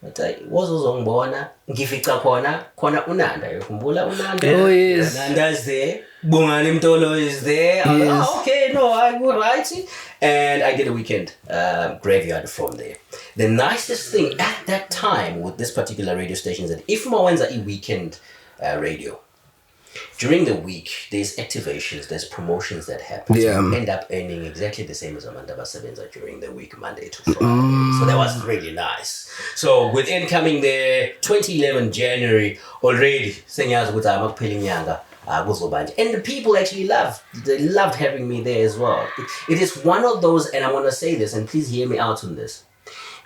Wazozongibona ngifika khona unanda ukhumbula unanda. Oh yes. Nanda's there. Bungani Mtolo is there. I'm like, okay, no, I would write it. And I did a weekend graveyard from there. The nicest thing at that time with this particular radio station is that if Mawenza weekend radio, during the week, there's activations, there's promotions that happen. Yeah. So you end up earning exactly the same as Amanda Basabenza during the week, Monday to Friday. So that was really nice. So within coming there, 2011 January, already, and the people actually loved having me there as well. It is one of those, and I want to say this, and please hear me out on this.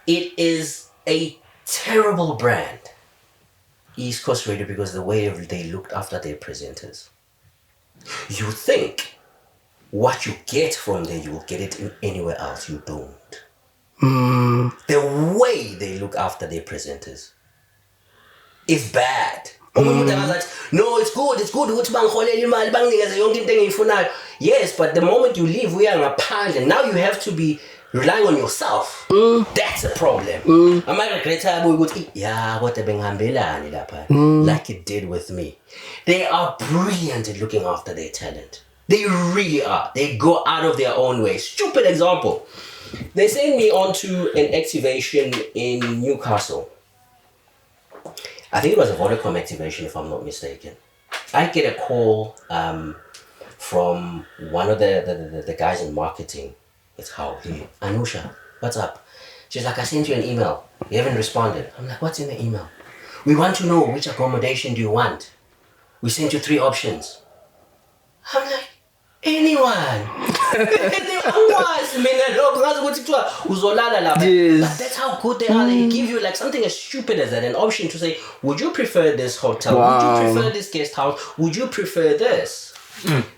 It is a terrible brand, East Coast Radio, because the way they looked after their presenters. You think what you get from there, you will get it anywhere else. You don't. The way they look after their presenters is bad. No, it's good. Yes, but the moment you leave, we are in a pond, and now you have to be relying on yourself. That's a problem. I might regret like it did with me. They are brilliant at looking after their talent. They really are. They go out of their own way. Stupid example. They sent me onto an activation in Newcastle. I think it was a Vodacom activation, if I'm not mistaken. I get a call from one of the guys in marketing. It's how, hey, Anusha, what's up? She's like, I sent you an email. You haven't responded. I'm like, what's in the email? We want to know which accommodation do you want. We sent you 3 options. I'm like, anyone. Yes. But that's how good they are. They give you like something as stupid as that, an option to say, would you prefer this hotel? Wow. Would you prefer this guest house? Would you prefer this?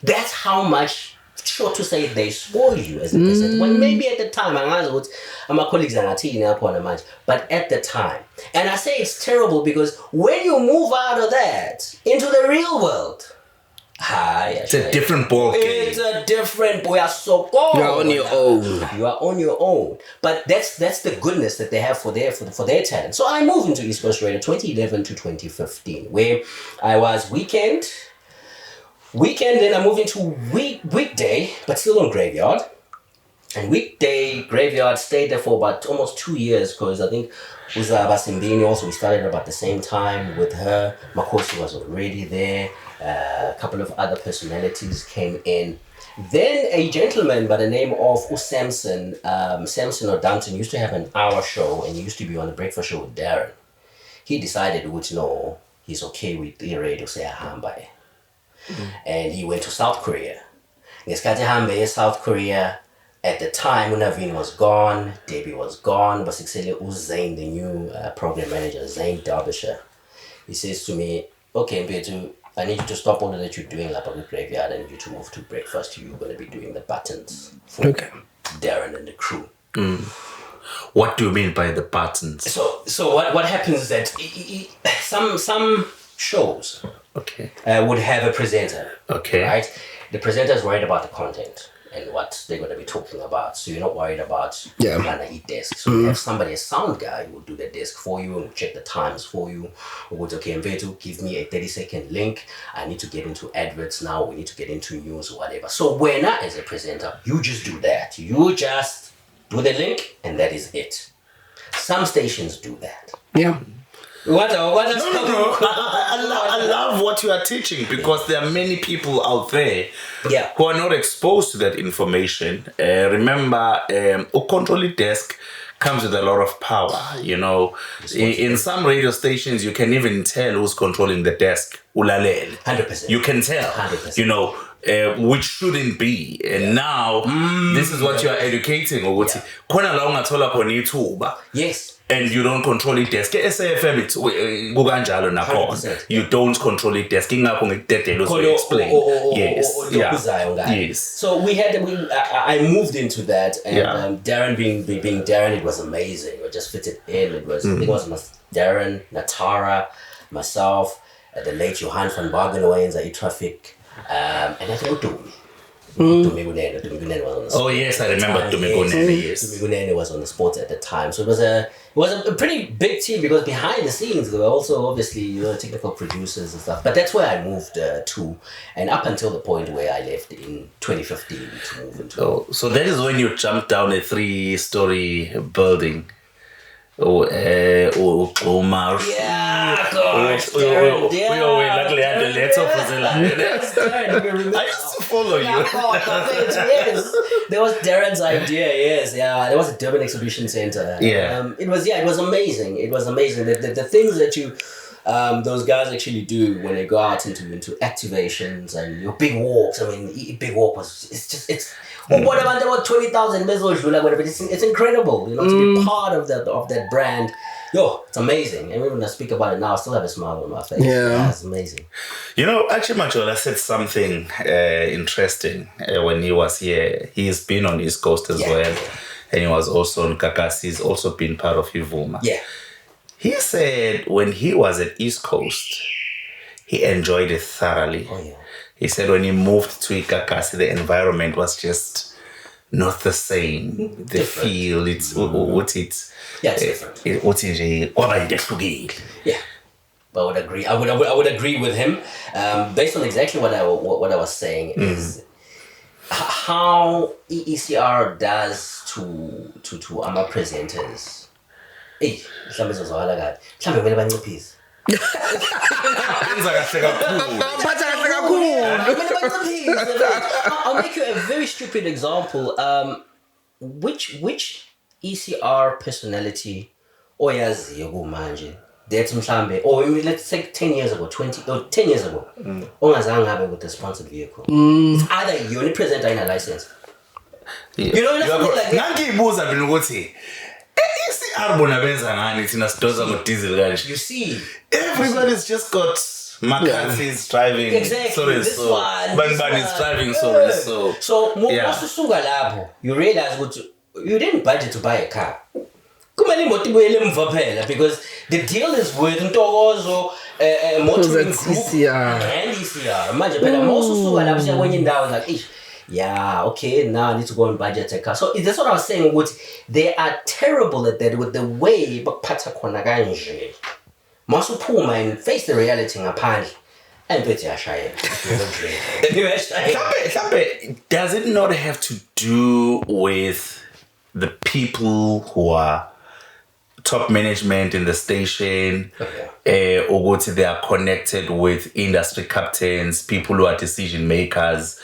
That's how much, sure to say, they spoil you as a person. When maybe at the time, I'm a colleagues but at the time. And I say it's terrible because when you move out of that into the real world, it's a different ball game. It's a different. We are so cold. You're on your own. You are on your own. But that's the goodness that they have for their talent. So I moved into East Coast Radio 2011 to 2015, where I was weekend. Then I moved into weekday, but still on graveyard. And weekday graveyard stayed there for about almost 2 years, because I think with Basimbini also, we started about the same time with her. Makosi was already there. A couple of other personalities came in. Then a gentleman by the name of Samson or Danton used to have an hour show, and he used to be on the breakfast show with Darren. He decided, no, he's okay with the radio, say Hambai. And he went to South Korea. South Korea. At the time, Naveen was gone, Debbie was gone, but Zain, the new program manager, Zain Derbyshire. He says to me, okay, Mpetu, I need you to stop all that you're doing like a graveyard. I need you to move to breakfast. You're going to be doing the buttons for Darren and the crew. What do you mean by the buttons? So what happens is that some shows would have a presenter. Okay. Right? The presenter is worried about the content. and what they're going to be talking about. So you're not worried about Yeah. planning a desk. So you have somebody, a sound guy, who will do the desk for you and check the times for you. Who would, okay, Mvetu, give me a 30-second link. I need to get into adverts now. We need to get into news or whatever. So when I, as a presenter, you just do that. You just do the link and that is it. Some stations do that. Yeah. What No. I love what you are teaching because there are many people out there who are not exposed to that information. Remember, a control desk comes with a lot of power. You know, in some radio stations, you can even tell who's controlling the desk. 100%. You can tell. 100%. You know, which shouldn't be. And now, this is what you are educating. Yes. And you don't control it desk. SAFM it's kukanjalo nakhona. You don't control it desk. Ingakho ngikudedela uzexplain. Yes. Yes. So I moved into that, and Darren being Darren, it was amazing. It just fitted in. It was it was Darren, Natara, myself, the late Johan van Bargenwijn, the traffic, and I think Dube. Dube Gunene was on the sport. Oh yes, I remember Dube Gunene. Yes, Dube Gunene was on the sports at the time, so it was a pretty big team because behind the scenes there were also obviously technical producers and stuff. But that's where I moved to, and up until the point where I left in 2015 to move into. So that is when you jumped down a 3-story building. Yeah, gosh, Darren, I used to follow you. Yes, there was Darren's idea. Yes, there was a Durban Exhibition Center. It was amazing. It was amazing. The things that you those guys actually do when they go out into activations and your big walks. I mean, big walk it's what about 20,000 whatever. It's incredible, you know, to be part of that brand. Yo, it's amazing. And when I speak about it now, I still have a smile on my face. Yeah, it's amazing. You know, actually, Majola said something interesting when he was here. He's been on East Coast as well, and he was also on Gagasi. He's also been part of Vuma. Yeah. He said when he was at East Coast, he enjoyed it thoroughly. Oh yeah. He said when he moved to Gagasi, the environment was just not the same. The feel, it's what it's. Yeah, it's different. Yeah, I would agree. I would agree with him, based on exactly what I was saying is how ECR does to our presenters. Hey, I'll make you a very stupid example. Which ECR personality oyaziyo kumanje that mhlambe or let's say 10 years ago 10 years ago ongazange habe with a sponsored vehicle. It's either you only present in a license. You know like nangiyibuza mina ukuthi ECR bona benza ngani thina sidoza ngo diesel kanje. You see everybody's just got McCarthy's driving. Exactly. This one. Banban is driving so masusuka lapho you realize ukuthi you didn't budget to buy a car. Kumele imoto ibuyele emva phela because the deal is with Ntokozo motoring group and ECR. Manje phela masusuka lapho siya kwenye indawo like okay, now I need to go and budget a car. So that's what I was saying. They are terrible at that with the way bakuphatha khona kanje. Masuphuma and face the reality ngaphandle. Does it not have to do with the people who are top management in the station, or they are connected with industry captains, people who are decision makers,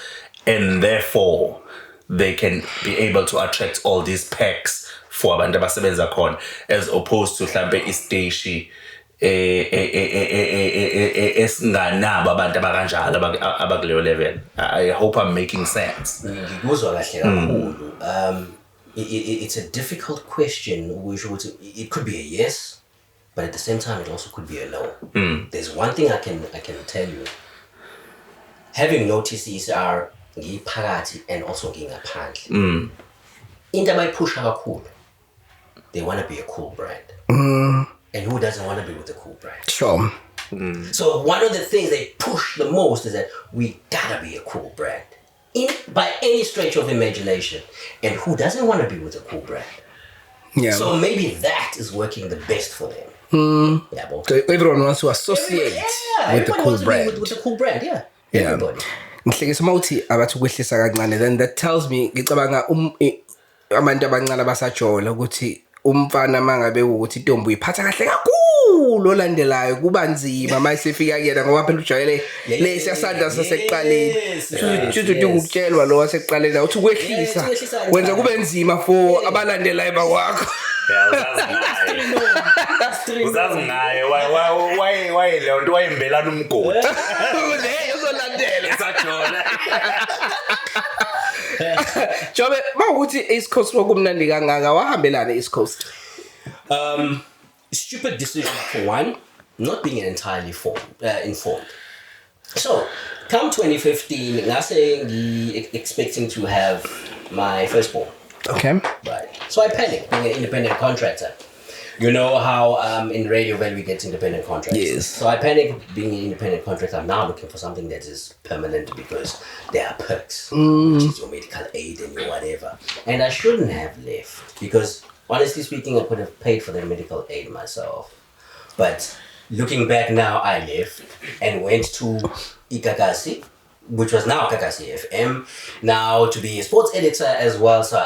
and therefore they can be able to attract all these packs for abantu abasebenza khona, as opposed to mhlambe isteshi esinganabo abantu abakanjalo abakuleyo level. I hope I'm making sense. Ngikuzwa kahle kakhulu. It's a difficult question. It could be a yes, but at the same time it also could be a no. There's one thing I can tell you. Having noticed ECR ngiphakathi and also ngingaphandle. Into abayipusha kakhulu. They want to be a cool brand. And who doesn't want to be with a cool brand? Sure. So one of the things they push the most is that we gotta be a cool brand. by any stretch of imagination. And who doesn't want to be with a cool brand? Yeah. So maybe that is working the best for them. Yeah, So everyone wants to associate with the cool brand. With the cool brand, yeah. Yeah. Everybody. Ngihlekisa mawuthi abathi ukwehlisa kancane, then that tells me ngicabanga abantu abancane basajola ukuthi umfana mangabe ukuthi intombi uyiphatha kahle kakhulu olandelayo kuba nzima mayisefika kuyena ngoba phela ujwayele lesi asanda sasekuqaleni uthi ukutshelwa lo wasekuqaleni uthi ukwehlisa wenza kube nzima for abalandelayo bakwakho. Uzazi ngaye why leyo nto wayimbelana umgodi leyo uzolandela sajona. Jobe mawukuthi East Coast kwakumnandi kangaka wahambelana East Coast? Stupid decision for one, not being entirely informed. So, come 2015, ngase expecting to have my firstborn. Okay. Right. So I panicked, being an independent contractor. You know how in Radio Valley we get independent contractors. Yes. So I panicked being an independent contractor. I'm now looking for something that is permanent because there are perks, which is your medical aid and your whatever. And I shouldn't have left because, honestly speaking, I could have paid for the medical aid myself. But looking back now, I left and went to Gagasi, which was now Gagasi FM, now to be a sports editor as well. So,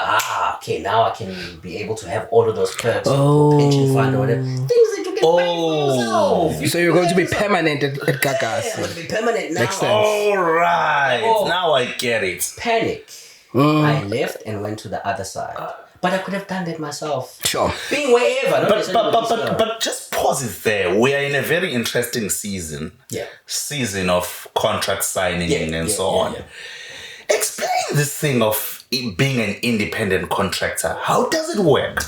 okay, now I can be able to have all of those perks, pension fund or whatever. Things that you can pay for yourself. So you're going to be permanent at Yeah, Gagasi. I'm going to be permanent now. Makes sense. All right, now I get it. Panic. I left and went to the other side. But I could have done that myself. Sure. Being wherever. But just pause it there. We are in a very interesting season. Yeah. Season of contract signing and so on. Yeah. Explain this thing of being an independent contractor. How does it work?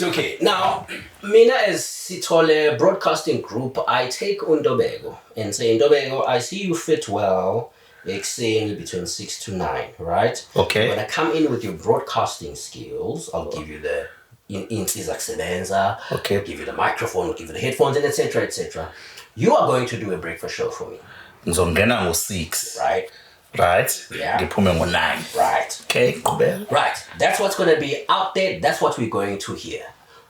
Okay, now, Mina as Sithole Broadcasting Group, I take Ndobeko and say, Ndobeko, I see you fit well, saying between 6 to 9, right? Okay. When I come in with your broadcasting skills, I'll give you the Sebenza, okay, give you the microphone, give you the headphones, and etc., etc. You are going to do a breakfast show for me. Ngizongena ngo-6. Right? Yeah. Ngiphume ngo-9. Right. Okay, Kubel. Right. That's what's going to be out there. That's what we're going to hear.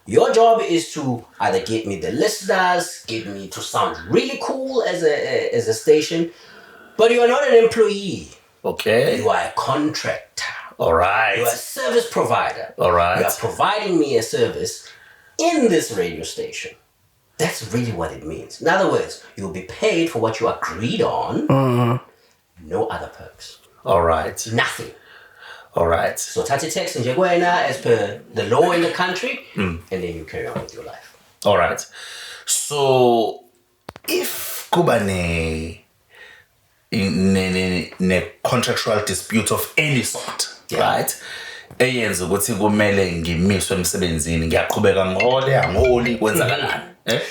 Your job is to either get me the listeners, get me to sound really cool as a station, but you are not an employee. Okay. You are a contractor. All right. You are a service provider. All right. You are providing me a service in this radio station. That's really what it means. In other words, you'll be paid for what you agreed on. No other perks. All right. Nothing. All right. So Tati text and Jaguena as per the law in the country, and then you carry on with your life. All right. So if Kubane in a contractual dispute of any sort, right? Eyenza ukuthi kumele ngimiswe emsebenzini ngiyaqhubeka ngihole kwenzakalani?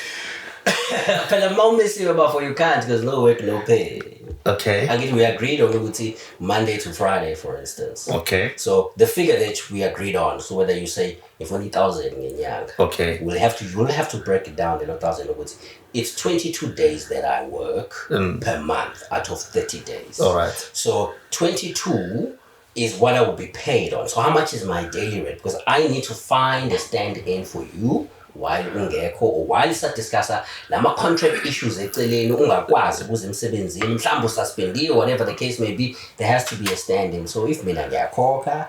Phela mawumisiwe bafo you can't because no work no pay. Okay. Again, we agreed on Monday to Friday, for instance. Okay. So the figure that we agreed on, so whether you say if 1,000 in young, okay, we'll have to break it down. 1,000. It's 22 days that I work per month out of 30 days. All right. So 22 is what I will be paid on. So how much is my daily rate? Because I need to find a stand-in for you while ungekho or while sadiscussa lama contract issues eceleni ungakwazi ukuze emsebenzini mhlawumbe ususpendiwe, whatever the case may be, there has to be a stand-in. So if mina ngiyakhokha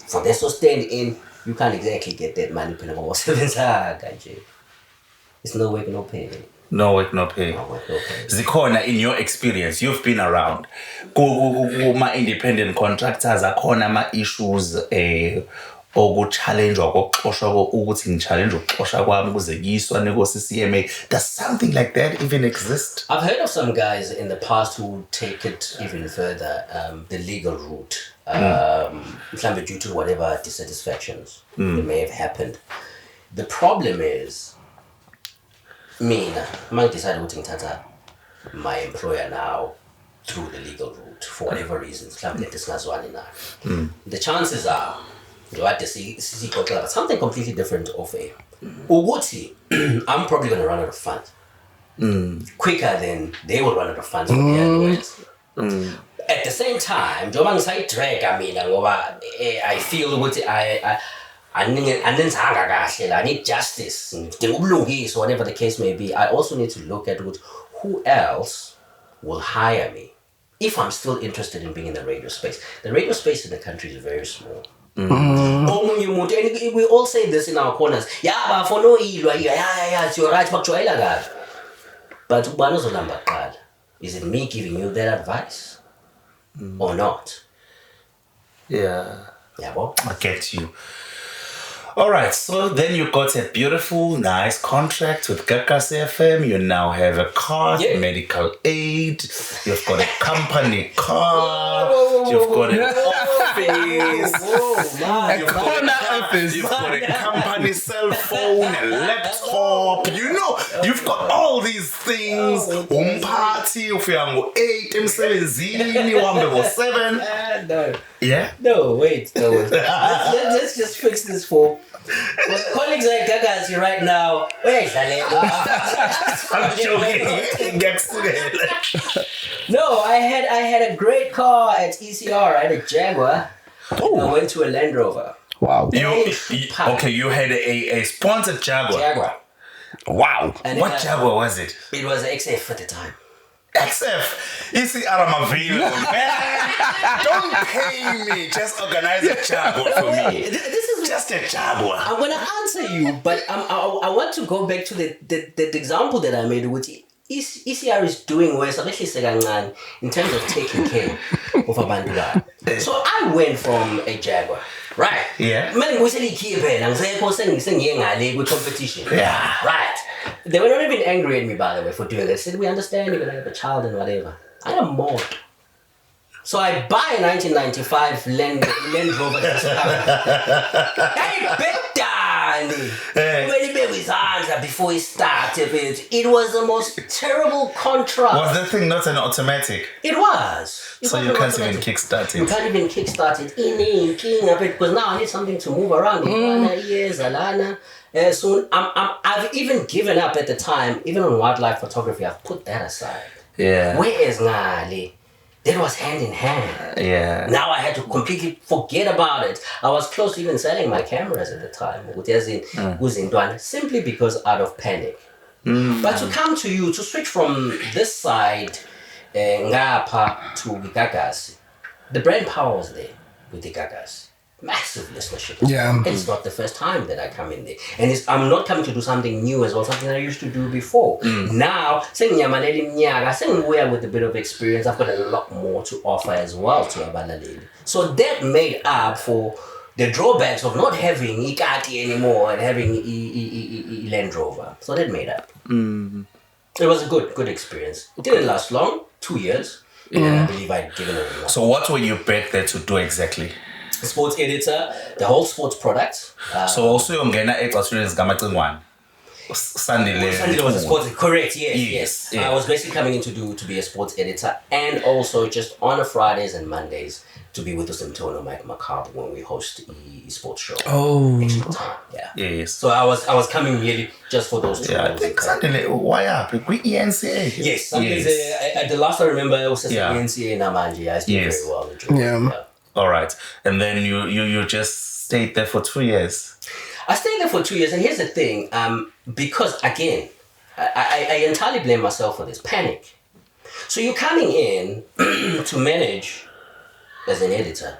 for this stand-in, you can't exactly get that money phela ngoba usebenza kanje. It's no work, no pay. No work, no pay. No work, no pay. Zikhona, in your experience, you've been around. Kuma independent contractors, akhona ma issues okuchallenge okuxoshwa ukuthi ngichallenge ukuxoshwa kwami kuze kuyiswane ko-CCMA. Does something like that even exist? I've heard of some guys in the past who take it even further, the legal route, due to whatever dissatisfactions that may have happened. The problem is, mina, I decided to my employer now through the legal route for whatever reasons. The chances are, something completely different of a Uguti, I'm probably going to run out of funds quicker than they will run out of funds from the other ways. At the same time, I feel I need justice, whatever the case may be. I also need to look at who else will hire me if I'm still interested in being in the radio space. The radio space in the country is very small. And we all say this in our corners. Yeah, but for no it's your right, but is it me giving you that advice or not? Yeah. Yeah, well, I get you. All right, so then you got a beautiful, nice contract with Gagasi FM. You now have a car, medical aid. You've got a company car. You've got an office. A corner office. You've got a company cell phone, a laptop. You know, you've got all these things. Party, ufiyango 8, emsebenzini, wambe go 7. No. Yeah? No, wait. Let's just fix this for colleagues like Gagasi right now. Wait, I'm joking. No, I had a great car at ECR. I had a Jaguar. Oh. I went to a Land Rover. Wow. You had a sponsored Jaguar. Wow. And what Jaguar was it? It was an XF at the time. XF, ECR Mavilo, man. Don't pay me. Just organize a Jaguar for me. This is just a Jaguar. I'm gonna answer you, but I want to go back to the example that I made, which ECR is doing well, especially Segangan, in terms of taking care of a bandura. So I went from a Jaguar, right? Yeah. Competition. Yeah. Right. They were not even angry at me, by the way, for doing that. They said, we understand you're going to have a child and whatever. I am more. So I buy a 1995 Land Rover. Before he started, it was the most terrible contrast. Was that thing not an automatic? It was. So you can't even kickstart it? You can't even kickstart it. Because now I need something to move around. So I've even given up at the time, even on wildlife photography, I've put that aside. Yeah. Whereas Ngali, that was hand in hand. Yeah. Now I had to completely forget about it. I was close to even selling my cameras at the time, simply because out of panic. But to come to you, to switch from this side, Ngapa to Gagasi, the brand power was there with the Gagasi. Massive listenership. Yeah. It's not the first time that I come in there. And I'm not coming to do something new as well, something that I used to do before. Now, with a bit of experience, I've got a lot more to offer as well to Abalaleli. So that made up for the drawbacks of not having Ikati anymore and having Land Rover. So that made up. It was a good experience. It didn't last long, 2 years. And I believe I'd given it enough. So what were you back there to do exactly? Sports editor, the whole sports product. So also you're going to one. Sunday was a sports, correct? Yes. Yeah. I was basically coming in to be a sports editor, and also just on a Fridays and Mondays to be with Usimtono Mike Macabre when we host the sports show. Oh, yeah. Yes. So I was coming really just for those 2 Yeah, I roles. think Sunday, why up? We ENCA. Yes. Sundays, at the last I remember it was ENCA Namanje. I still very well enjoyed it. Yeah. All right. And then you just stayed there for 2 years. I stayed there for 2 years, and here's the thing, because again, I entirely blame myself for this panic. So you're coming in to manage as an editor.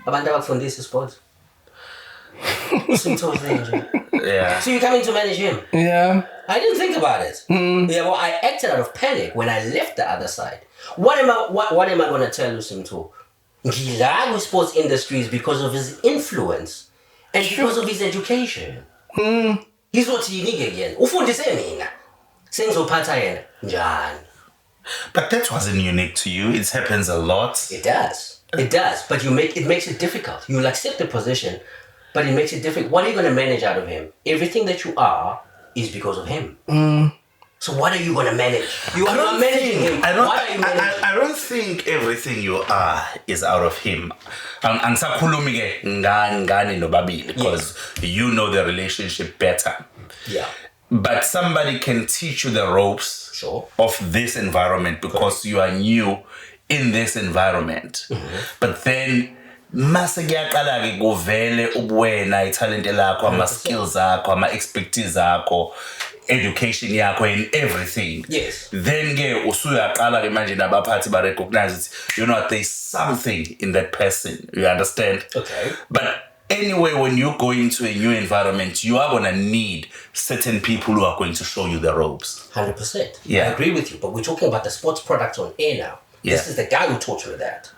Abantu abafundisa sport. Yeah. So you're coming to manage him. Yeah. I didn't think about it. Yeah, well, I acted out of panic when I left the other side. What am I going to tell you, Simto? He liked sports industries because of his influence and because of his education. He's what he needed again. Ufundise mina. Sengizophatha yena njani. But that wasn't unique to you. It happens a lot. It does. It does. But it makes it difficult. You'll accept the position, but it makes it difficult. What are you going to manage out of him? Everything that you are is because of him. So what are you going to manage? You are not managing him. What are you managing? I don't think everything you are is out of him. Angisakhulumi ke ngani nobabili because you know the relationship better. Yeah. But somebody can teach you the ropes of this environment because you are new in this environment. But then mase kuyaqala ke kuvele ubuwena italent lakho ama skills akho ama expertise akho education yakho and everything. Yes. Then ke usuyaqala ke manje nabaphathi ba recognize it. You know there's something in that person. You understand? Okay. But anyway, when you go into a new environment, you are going to need certain people who are going to show you the ropes. 100%. Yeah. I agree with you, but we're talking about the sports product on air now. Yeah. This is the guy who taught you that.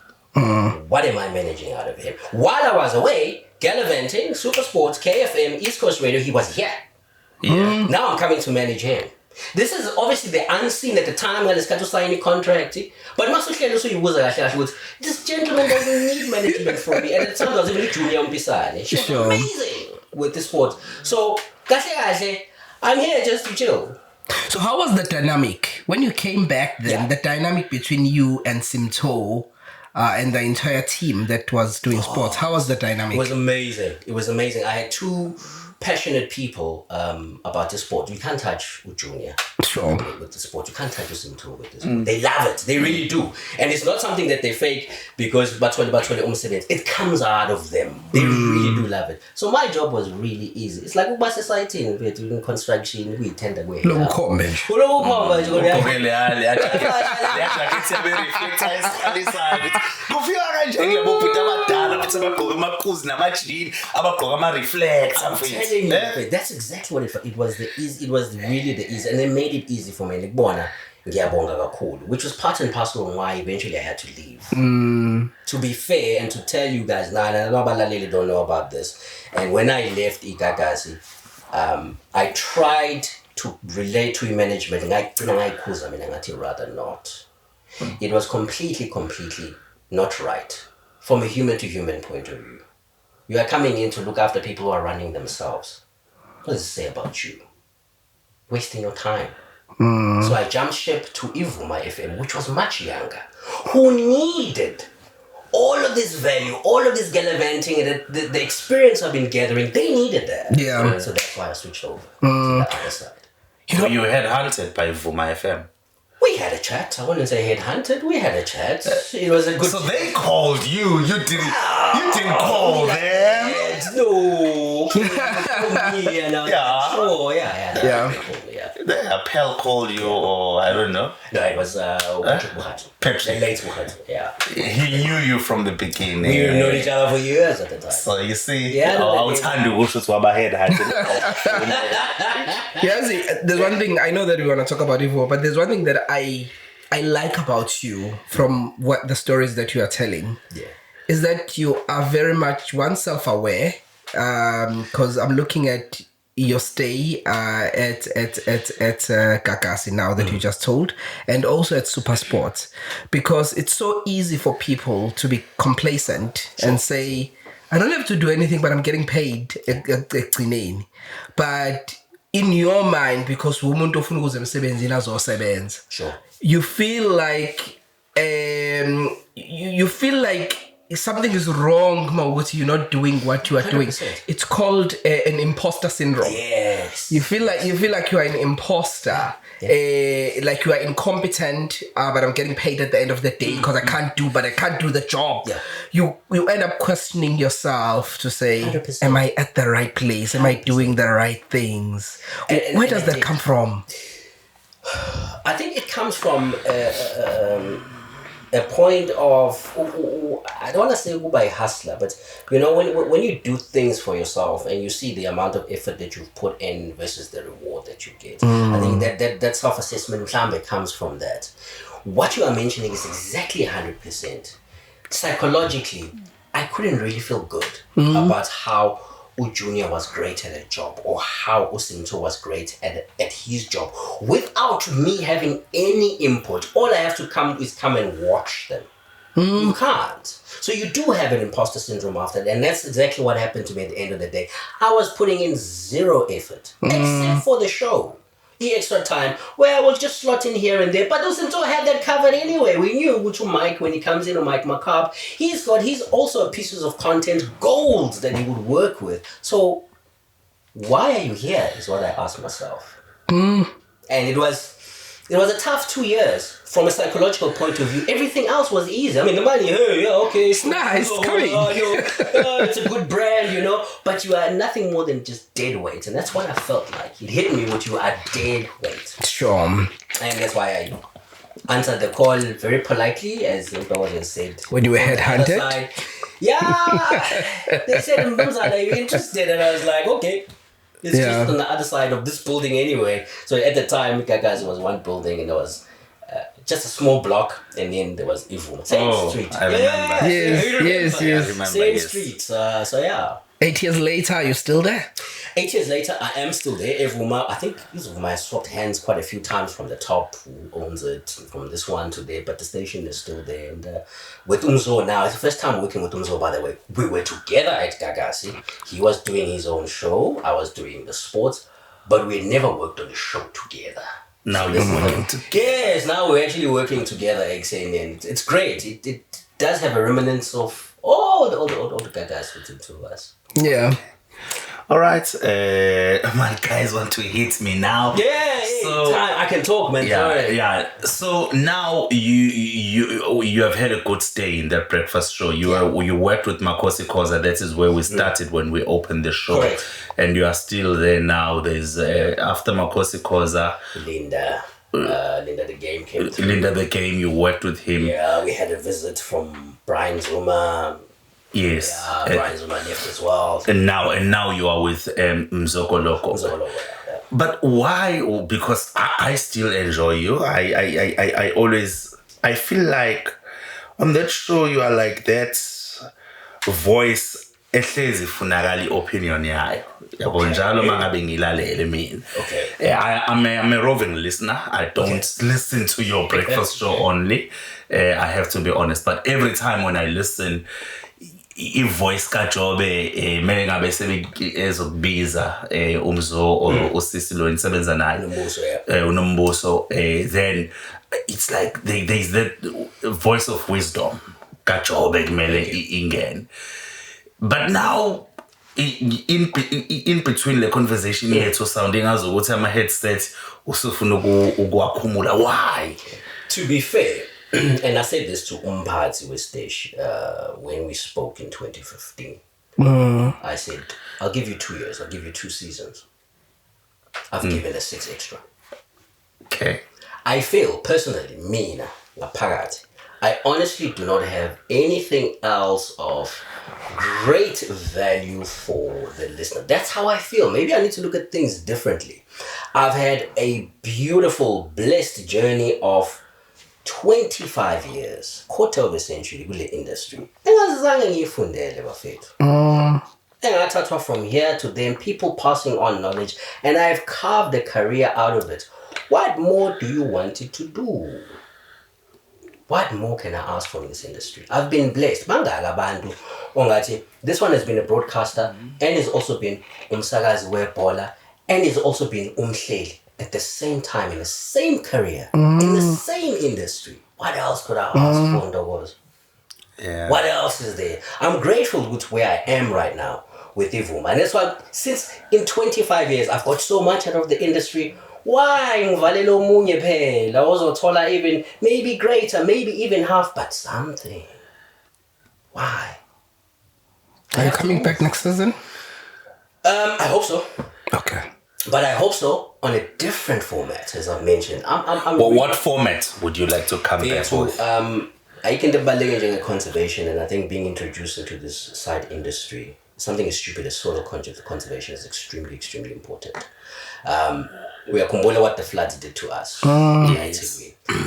What am I managing out of him? While I was away, gallivanting, SuperSport, KFM, East Coast Radio, he was here. Yeah. Now I'm coming to manage him. This is obviously the unseen at the time when it's got to sign a contract. But this gentleman doesn't need management from me. At the time, I was even junior on Pisani. She was amazing with the sport. So, I'm here just to chill. So how was the dynamic? When you came back then, the dynamic between you and Simto and the entire team that was doing sports, how was the dynamic? It was amazing. It was amazing. I had two passionate people about the sport. You can't touch with Junior with the sport. You can't touch with Simto with the sport. They love it. They really do. And it's not something that they fake because it comes out of them. They really do love it. So my job was really easy. It's like Uba society we're doing construction, we tend to go. That's exactly what it was. It was really the easy, and they made it easy for me. Which was part and parcel of why eventually I had to leave. To be fair and to tell you guys, nobody don't know about this. And when I left Gagasi, I tried to relate to management. Rather not. It was completely not right from a human to human point of view. You are coming in to look after people who are running themselves. What does it say about you? Wasting your time. So I jumped ship to Vuma FM, which was much younger, who needed all of this value, all of this gallivanting, and the experience I've been gathering. They needed that. Yeah. So that's why I switched over to the other side. So you had hunted by Vuma FM. We had a chat. I wouldn't say headhunted. We had a chat. It was a good. So they called you. You didn't call them. No. The Appel called you, or I don't know. No, it was Pepsi. The late Muhat. Yeah. He knew you from the beginning. We knew each other for years at the time. So you see, Yeah, there's one thing I know that we want to talk about Ivo, but there's one thing that I like about you from what the stories that you are telling. Yeah. Is that you are very much self-aware. Because I'm looking at your stay at Gagasi now that you just told, and also at SuperSport, because it's so easy for people to be complacent and say, I don't have to do anything, but I'm getting paid. But in your mind, because Sure. you feel like something is wrong, Mawuti, you're not doing what you are doing. 100%. It's called an imposter syndrome. Yes. You feel like you are an imposter, like you are incompetent, but I'm getting paid at the end of the day because I can't do the job. Yeah. You end up questioning yourself to say, 100%. am I at the right place? Am I doing the right things? Where does that come from? I think it comes from a point of, I don't want to say by hustler, but when you do things for yourself and you see the amount of effort that you've put in versus the reward that you get, I think that self-assessment comes from that. What you are mentioning is exactly 100%. Psychologically, I couldn't really feel good about how Junior was great at a job or how Usinto was great at his job without me having any input. All I have to come and watch them. You can't. So you do have an imposter syndrome after that, and that's exactly what happened to me at the end of the day. I was putting in zero effort except for the show. The extra time where I was just slotting here and there, but Usinto had that covered anyway. We knew Uchu Mike, when he comes in, or Mike Macab, he's also pieces of content gold that he would work with. So why are you here is what I asked myself. And it was a tough 2 years from a psychological point of view. Everything else was easy. I mean, the money, hey, yeah, okay, it's nice, coming. It's a good brand, but you are nothing more than just dead weight, and that's what I felt like. It hit me with you are dead weight. Sure. And that's why I answered the call very politely, as Mbawazi said. When you were headhunted? Yeah, they said, Mbumzana, are you interested? And I was like, okay. It's just on the other side of this building anyway. So at the time, Gagasi was one building and there was just a small block, and then there was Ivuma. Same street. I remember. Yes. Same street. So yeah. 8 years later, are you still there? 8 years later, I am still there. Ivuma, I think Ivuma has swapped hands quite a few times from the top, who owns it, from this one to there, but the station is still there. And with Umzo now, it's the first time working with Umzo, by the way. We were together at Gagasi. He was doing his own show. I was doing the sports, but we never worked on the show together. Now we're working together. Yes, now we're actually working together, and it's great. It does have a remnants of all the Gagas within two of us. Yeah. All right, my guys want to hit me now. Yeah, so I can talk, man. Yeah. So now you have had a good stay in that breakfast show. You worked with Makosi Koza. That is where we started when we opened the show. Correct. And you are still there now. There's after Makosi Koza, Linda the Game came through. Linda the Game. You worked with him. Yeah, we had a visit from Brian Zuma. Yes. Yeah, Brian Zuma left as well. And now you are with Mzoko Loko. Yeah. But why? Because I still enjoy you. I always feel like on that show you are like that voice ehlezi funakali opinion yayo. Yabo njalo mangabe ngilalele mina. Okay. I'm a roving listener. I don't listen to your breakfast show only. I have to be honest. But every time when I listen, i-voice kaJobe mele ngabe sebezokubiza Umzo or usisi lo nisebenza naye unombuso, then it's like there's that voice of wisdom kaJobe kumele ingene. But now in between the conversation yethu sounding as ukuthi ama headset usufuna ukuwakhumula. Why? To be fair, and I said this to Umpati with Stesh when we spoke in 2015. I said, I'll give you 2 years. I'll give you 2 seasons. I've given a 6 extra. Okay. I feel, personally, mina, Lapagati, I honestly do not have anything else of great value for the listener. That's how I feel. Maybe I need to look at things differently. I've had a beautiful, blessed journey of 25 years, quarter of a century kule industry. Engazange ngiyifundele bafethu. Engathathwa from here to them, people passing on knowledge, and I've carved a career out of it. What more do you want it to do? What more can I ask from this industry? I've been blessed. Bangala bantu ongathi this one has been a broadcaster and has also been umsakazi webhola and has also been umhleli at the same time in the same career in the same industry. What else could I ask for, Ndogozo? Yeah. What else is there? I'm grateful with where I am right now with Vuma. And that's why since in 25 years I've got so much out of the industry. Why ngivalelo munye phela ozothola even maybe greater, maybe even half, but something. Why? Are you coming back next season? I hope so. Okay. But I hope so on a different format, as I've mentioned. Well, what format would you like to come back with? I can develop conservation, and I think being introduced into this side industry, something as stupid as soil conservation is extremely, extremely important. We are kumbula what the floods did to us. Yes.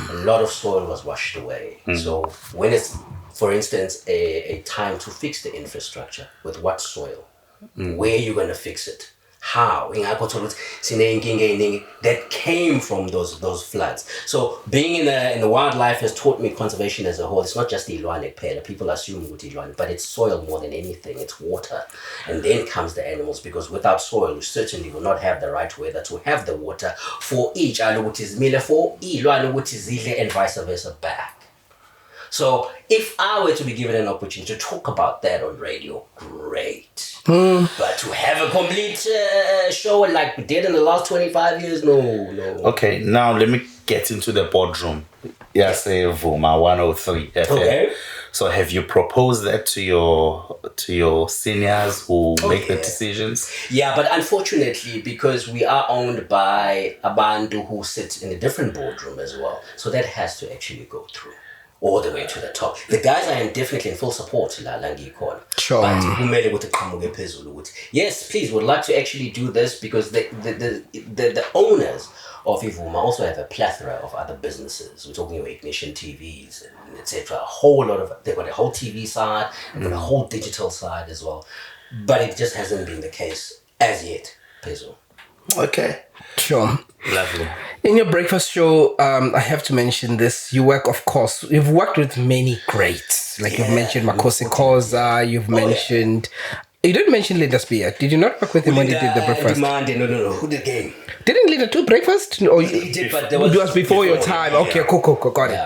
A lot of soil was washed away. So when it's, for instance, a time to fix the infrastructure, with what soil? Where are you going to fix it? How? That came from those floods. So being in the wildlife has taught me conservation as a whole. It's not just the Ilwane pela. People assume Ilwane, but it's soil more than anything. It's water. And then comes the animals, because without soil, you certainly will not have the right weather to have the water for each. For Ilwane, and vice versa back. So if I were to be given an opportunity to talk about that on radio, great. But to have a complete show like we did in the last 25 years, no. Okay, now let me get into the boardroom. Yes, Vuma 103 FM. Okay. So have you proposed that to your seniors who make the decisions? Yeah, but unfortunately, because we are owned by Abantu who sit in a different boardroom as well, so that has to actually go through all the way to the top. The guys are definitely in full support. Sure. But yes, please, would like to actually do this, because the owners of Vuma also have a plethora of other businesses. We're talking about Ignition TVs and etc. A whole lot of, they've got a whole TV side, they've got a whole digital side as well. But it just hasn't been the case as yet, Peso. Okay. Sure. Lovely. In your breakfast show, I have to mention this. You work, of course, you've worked with many greats. Like you've mentioned Makosi Koza, you've mentioned... You didn't mention Linda Spear. Did you not work with him when he did the breakfast? No. Who did game? Didn't Linda do breakfast? Or he did, but it was before your time. Yeah. Okay, cool, got it.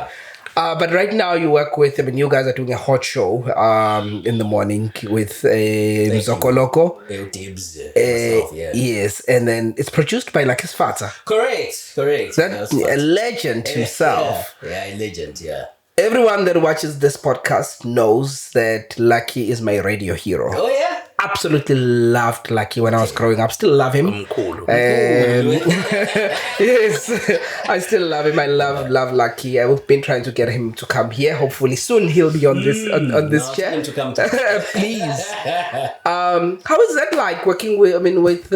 But right now you work with him, and you guys are doing a hot show in the morning with Mzokoloko. Dibs. Yes, and then it's produced by Lucky Sfatsa. Correct. That's a legend himself. Yeah, a legend, yeah. Everyone that watches this podcast knows that Lucky is my radio hero. Oh, yeah? Absolutely loved Lucky when I was growing up. Still love him. Cool. Yes, I still love him. I love Lucky. I've been trying to get him to come here. Hopefully soon he'll be on this on this chair. To come Please. How is that like working with?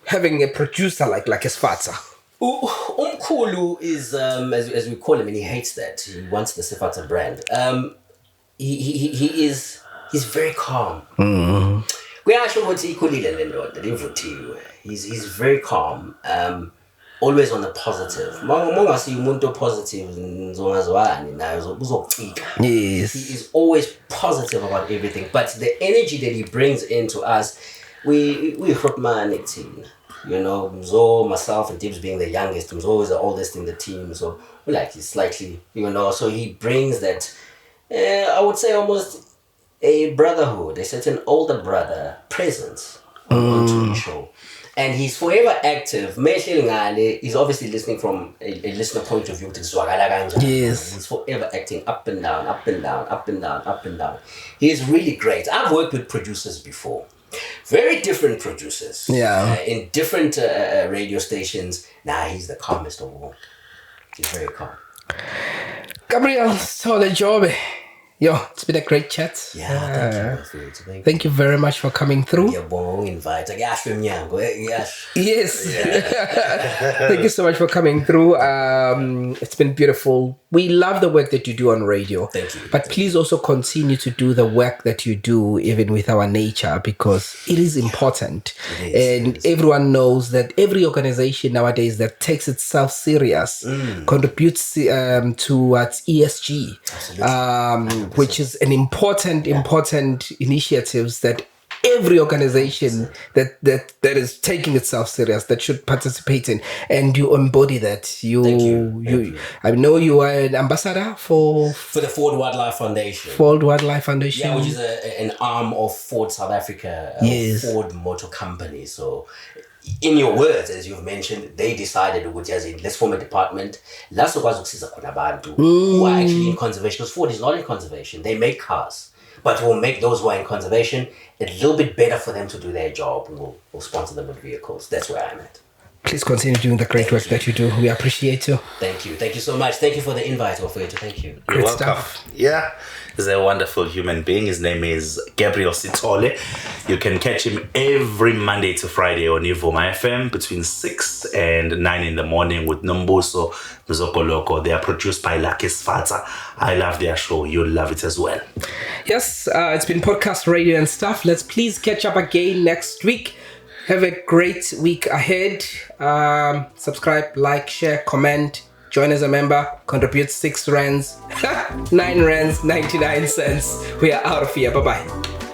Having a producer like Sfatsa? Umkhulu is as we call him, and he hates that. He wants the Sifatsa brand. He's very calm. He's very calm. Always on the positive. Yes. He is always positive about everything. But the energy that he brings into us, we Mzo, myself, and Dibs being the youngest, Mzo is the oldest in the team, so we like he's slightly, so he brings that, I would say almost a brotherhood, a certain older brother presence onto the show. And he's forever active. He's obviously listening from a listener point of view. Yes. He's forever acting up and down, up and down, up and down, up and down. He is really great. I've worked with producers before. Very different producers. Yeah. In different radio stations. He's the calmest of all. He's very calm. Gabriel Sithole Jobe. Yo, it's been a great chat. Yeah, thank you very much for coming through. Yes. Thank you so much for coming through. It's been beautiful. We love the work that you do on radio. Thank you. But please also continue to do the work that you do even with our nature, because it is important. Everyone knows that every organization nowadays that takes itself serious contributes towards ESG. Which is an important initiatives that every organization that is taking itself serious, that should participate in, and you embody that. Thank you. I know you are an ambassador for the Ford Wildlife Foundation. Ford Wildlife Foundation. Yeah, which is an arm of Ford South Africa, Yes. Ford Motor Company. So, in your words, as you've mentioned, they decided, let's form a department. Who are actually in conservation. Because Ford is not in conservation. They make cars. But we'll make those who are in conservation a little bit better for them to do their job. We'll sponsor them with vehicles. That's where I'm at. Please continue doing the great work that you do. We appreciate you. Thank you. Thank you so much. Thank you for the invite, Ofeto. Thank you. You're welcome. Stuff. Yeah, he's a wonderful human being. His name is Gabriel Sithole. You can catch him every Monday to Friday on Vuma FM between 6 and 9 in the morning with Nombuso Mzokoloko. They are produced by Lucky Sfata. I love their show. You'll love it as well. Yes, it's been podcast radio and stuff. Let's please catch up again next week. Have a great week ahead. Subscribe, like, share, comment. Join as a member. Contribute 6 rands. 9 rands, 99 cents. We are out of here. Bye-bye.